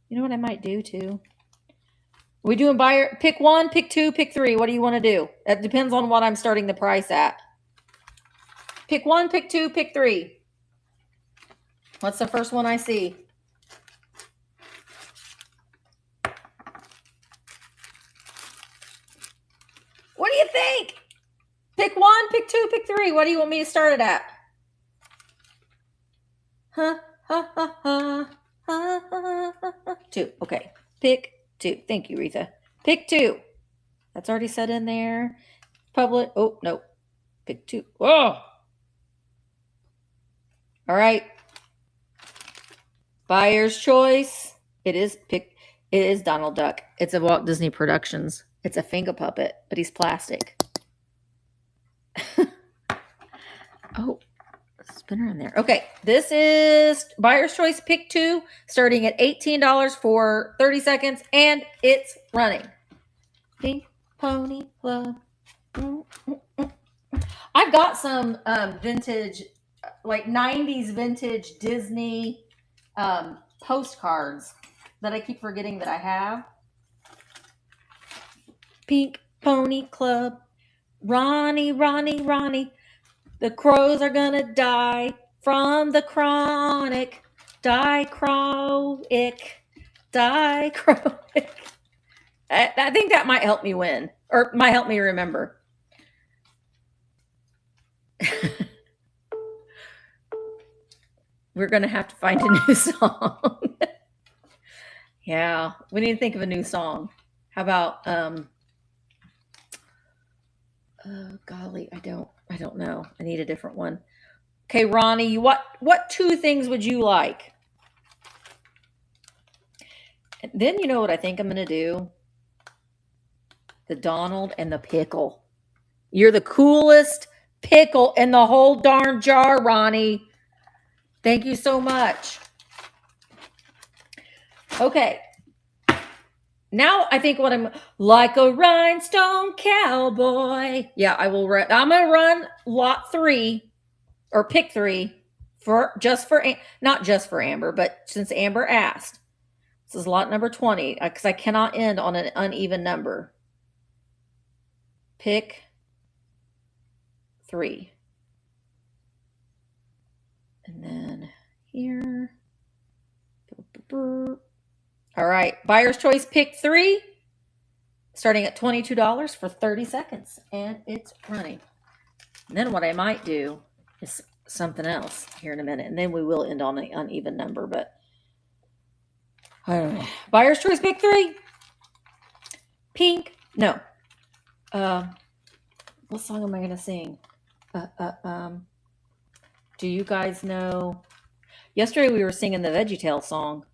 You know what I might do too? Are we doing buyer? Pick one, pick two, pick three. What do you want to do? That depends on what I'm starting the price at. Pick one, pick two, pick three. What's the first one I see? What do you think? Pick one, pick two, pick three. What do you want me to start it at? Two. Okay. Pick two. Thank you, Retha. Pick two. That's already set in there. Public. Oh, no. Pick two. Oh. All right. Buyer's choice. It is Donald Duck. It's a Walt Disney Productions. It's a finger puppet, but he's plastic. Oh, spinner in there. Okay, this is buyer's choice pick two, starting at $18 for 30 seconds, and it's running. Pink Pony Club. I've got some vintage, like 90s vintage Disney postcards that I keep forgetting that I have. Pink Pony Club. Ronnie. The crows are gonna die from the chronic. Dichroic. I think that might help me win, or might help me remember. We're gonna have to find a new song. Yeah, we need to think of a new song. How about oh golly, I don't know. I need a different one. Okay, Ronnie, what two things would you like? And then you know what I think I'm gonna do? The Donald and the pickle. You're the coolest pickle in the whole darn jar, Ronnie. Thank you so much. Okay. Now I think what I'm like a rhinestone cowboy. Yeah, I will run. I'm going to run lot 3. or pick 3 not just for Amber, but since Amber asked. This is lot number 20 because I cannot end on an uneven number. Pick 3. And then here. All right. Buyer's choice, pick 3. Starting at $22 for 30 seconds. And it's running. And then what I might do is something else here in a minute. And then we will end on an uneven number. But I don't know. Buyer's choice, pick 3. Pink. No. What song am I going to sing? Do you guys know? Yesterday we were singing the VeggieTale song.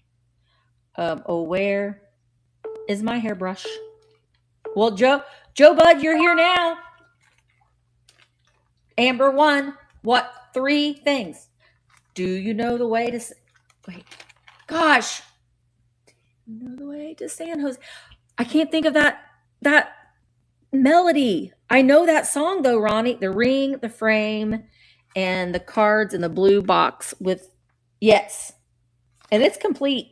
Oh, where is my hairbrush? Well, Joe Bud, you're here now. Amber won. What 3 things? Do you know the way to? Wait, gosh. Do you know the way to San Jose? I can't think of that melody. I know that song though, Ronnie. The ring, the frame, and the cards in the blue box with yes, and it's complete.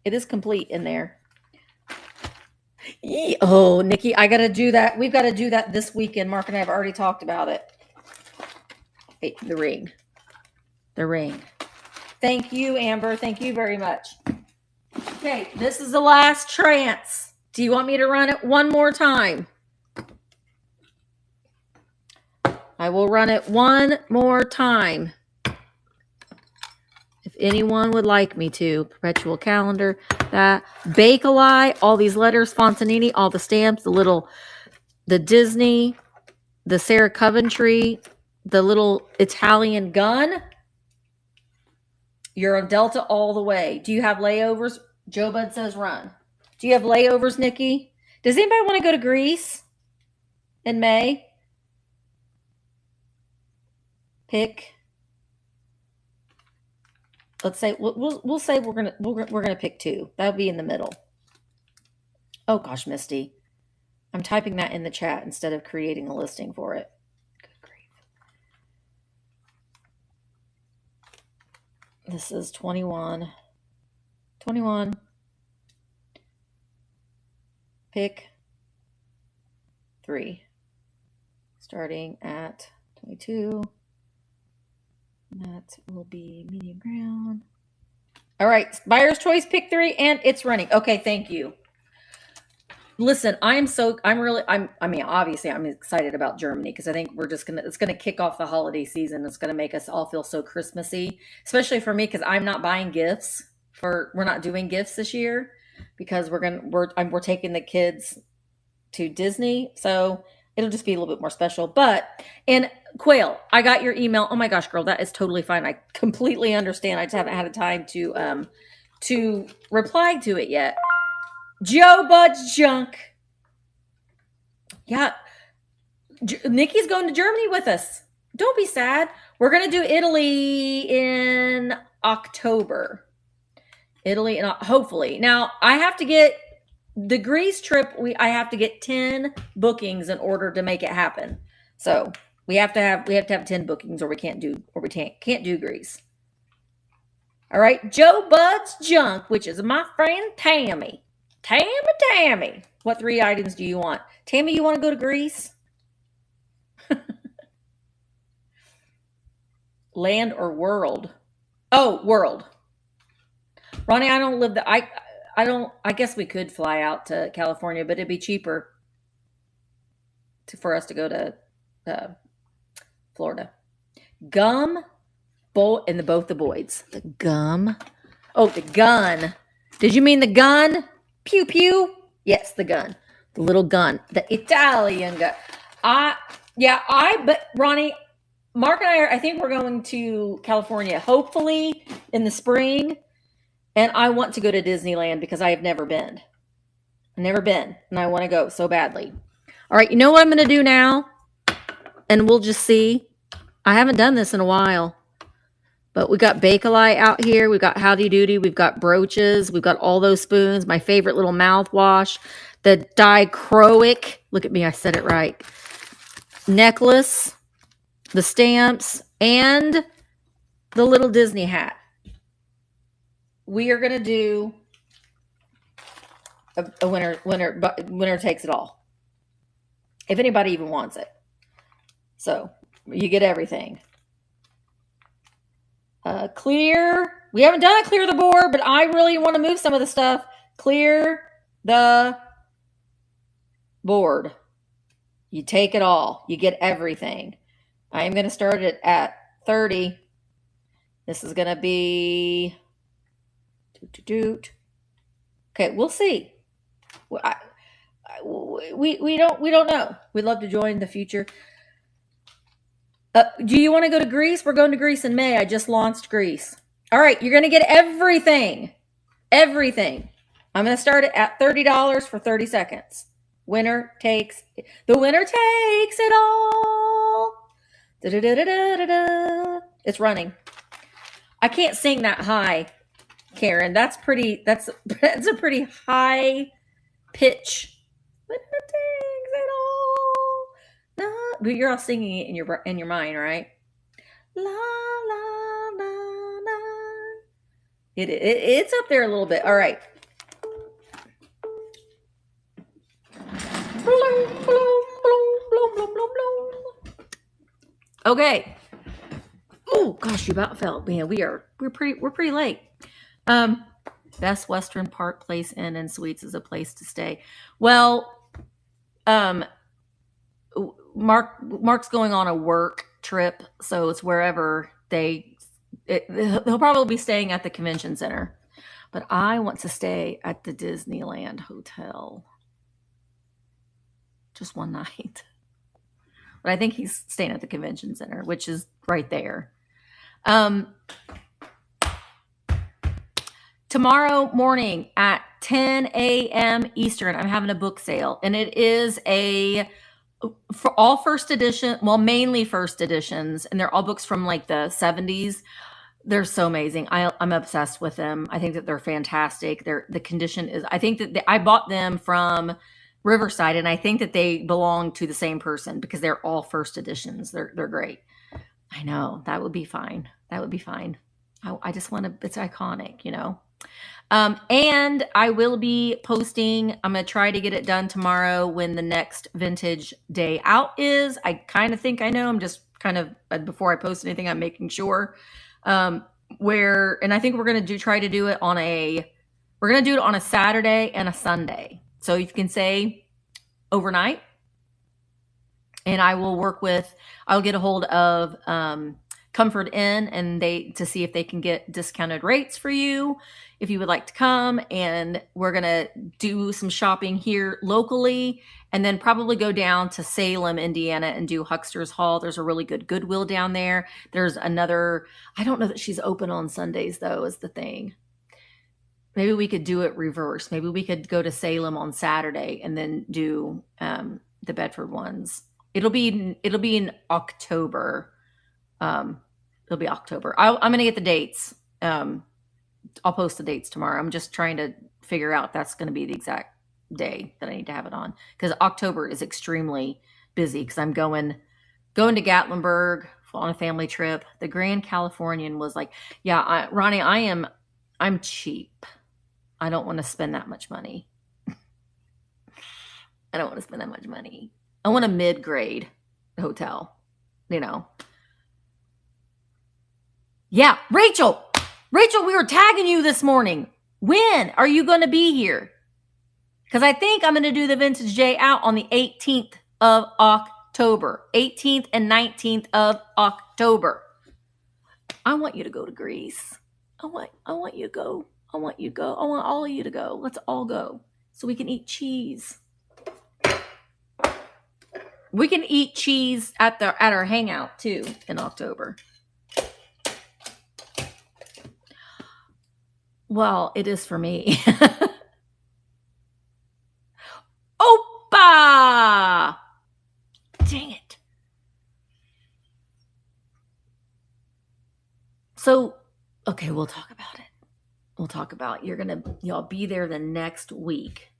It is complete in there. Oh, Nikki, I got to do that. We've got to do that this weekend. Mark and I have already talked about it. Hey, the ring. The ring. Thank you, Amber. Thank you very much. Okay, this is the last trance. Do you want me to run it one more time? I will run it one more time. If anyone would like me to. Perpetual calendar, that. Bake-A-Lie, all these letters, Fontanini, all the stamps, the Disney, the Sarah Coventry, the little Italian gun. You're a Delta all the way. Do you have layovers? Joe Bud says run. Do you have layovers, Nikki? Does anybody want to go to Greece in May? Pick. Let's say we'll say we're gonna pick 2. That'll be in the middle. Oh gosh, Misty, I'm typing that in the chat instead of creating a listing for it. Good grief. This is 21. 21. Pick 3. Starting at 22. That will be medium ground. All right. Buyer's choice, pick 3, and it's running. Okay. Thank you. Listen, obviously I'm excited about Germany because I think it's going to kick off the holiday season. It's going to make us all feel so Christmassy, especially for me because I'm not buying gifts we're not doing gifts this year because we're taking the kids to Disney. So it'll just be a little bit more special. And Quail, I got your email. Oh my gosh, girl, that is totally fine. I completely understand. I just haven't had a time to reply to it yet. Joe Bud's junk. Yeah. Nikki's going to Germany with us. Don't be sad. We're going to do Italy in October. Hopefully. Now, I have to get the Greece trip. I have to get 10 bookings in order to make it happen. So we have to have 10 bookings or we can't do Greece. All right. Joe Bud's junk, which is my friend Tammy. Tammy. What 3 items do you want? Tammy, you want to go to Greece? Land or world? Oh, world. Ronnie, I don't live I guess we could fly out to California, but it'd be cheaper for us to go to Florida. Gum, and both the boys. The gum. Oh, the gun. Did you mean the gun? Pew pew. Yes, the gun. The little gun. The Italian gun. But Ronnie, Mark and I think we're going to California, hopefully in the spring. And I want to go to Disneyland because I have never been. And I want to go so badly. All right, you know what I'm going to do now? And we'll just see. I haven't done this in a while. But we got Bake-A-Lie out here. We've got Howdy Doody. We've got brooches. We've got all those spoons. My favorite little mouthwash. The dichroic. Look at me. I said it right. Necklace. The stamps. and the little Disney hat. We are going to do a winner takes it all. If anybody even wants it. So you get everything. Clear. We haven't done a clear the board, but I really want to move some of the stuff. Clear the board. You take it all. You get everything. I am going to start it at 30. This is going to be... Okay, we'll see. We don't know. We'd love to join the future. Do you want to go to Greece? We're going to Greece in May. I just launched Greece. All right, you're going to get everything. Everything. I'm going to start it at $30 for 30 seconds. The winner takes it all. Da-da-da-da-da-da. It's running. I can't sing that high, Karen. That's a pretty high pitch. Winner takes it all. But you're all singing it in your mind, right? La la la la. It's up there a little bit. All right. Okay. Oh gosh, you about fell. Man, we're pretty late. Best Western Park Place Inn and Suites is a place to stay. Well, Mark's going on a work trip, so it's wherever he'll probably be staying at the convention center. But I want to stay at the Disneyland Hotel. Just one night. But I think he's staying at the convention center, which is right there. Tomorrow morning at 10 a.m. Eastern, I'm having a book sale. And it is for all first edition, well, mainly first editions. And they're all books from like the 70s. They're so amazing. I'm obsessed with them. I think that they're fantastic. The condition is, I think that I bought them from Riverside, and I think that they belong to the same person because they're all first editions. They're great. I know that would be fine. That would be fine. I just want to, it's iconic, you know? And I will be posting, I'm going to try to get it done tomorrow when the next vintage day out is. I kind of think I know. I'm just kind of, before I post anything, I'm making sure, and I think we're going to try to do it on a Saturday and a Sunday. So you can say overnight, and I will I'll get a hold of Comfort Inn and to see if they can get discounted rates for you if you would like to come. And we're going to do some shopping here locally and then probably go down to Salem, Indiana and do Huckster's Hall. There's a really good Goodwill down there. There's another, I don't know that she's open on Sundays though, is the thing. Maybe we could do it reverse. Maybe we could go to Salem on Saturday and then do the Bedford ones. It'll be in October. It'll be October. I'm going to get the dates. I'll post the dates tomorrow. I'm just trying to figure out if that's going to be the exact day that I need to have it on, because October is extremely busy because I'm going to Gatlinburg on a family trip. The Grand Californian was like, yeah, Ronnie, I'm cheap. I don't want to spend that much money. I want a mid-grade hotel, you know. Yeah, Rachel, we were tagging you this morning. When are you going to be here? Because I think I'm going to do the Vintage Day out on the 18th of October. 18th and 19th of October. I want you to go to Greece. I want you to go. I want all of you to go. Let's all go so we can eat cheese. We can eat cheese at our hangout too in October. Well, it is for me. Opa! Dang it. So, okay, we'll talk about it. Y'all be there the next week.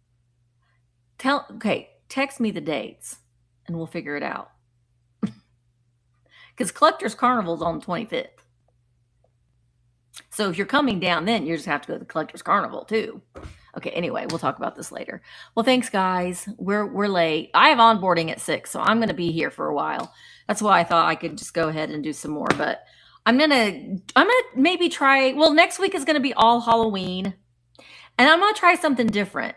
Text me the dates and we'll figure it out. because Collector's Carnival's on the 25th. So if you're coming down, then you just have to go to the Collector's Carnival too. Okay, anyway, we'll talk about this later. Well, thanks, guys. We're late. I have onboarding at 6, so I'm going to be here for a while. That's why I thought I could just go ahead and do some more. But I'm gonna maybe try. Well, next week is going to be all Halloween, and I'm going to try something different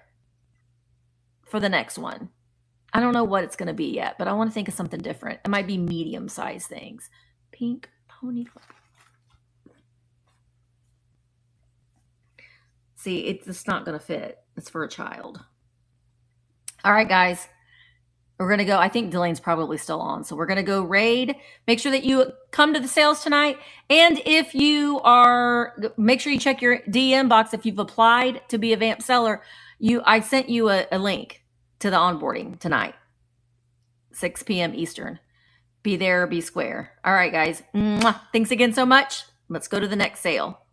for the next one. I don't know what it's going to be yet, but I want to think of something different. It might be medium-sized things. Pink pony club. See, it's not going to fit. It's for a child. All right, guys. We're going to go. I think Delaine's probably still on. So we're going to go raid. Make sure that you come to the sales tonight. And if you are, make sure you check your DM box. If you've applied to be a VAMP seller, I sent you a link to the onboarding tonight, 6 p.m. Eastern. Be there or be square. All right, guys. Mwah. Thanks again so much. Let's go to the next sale.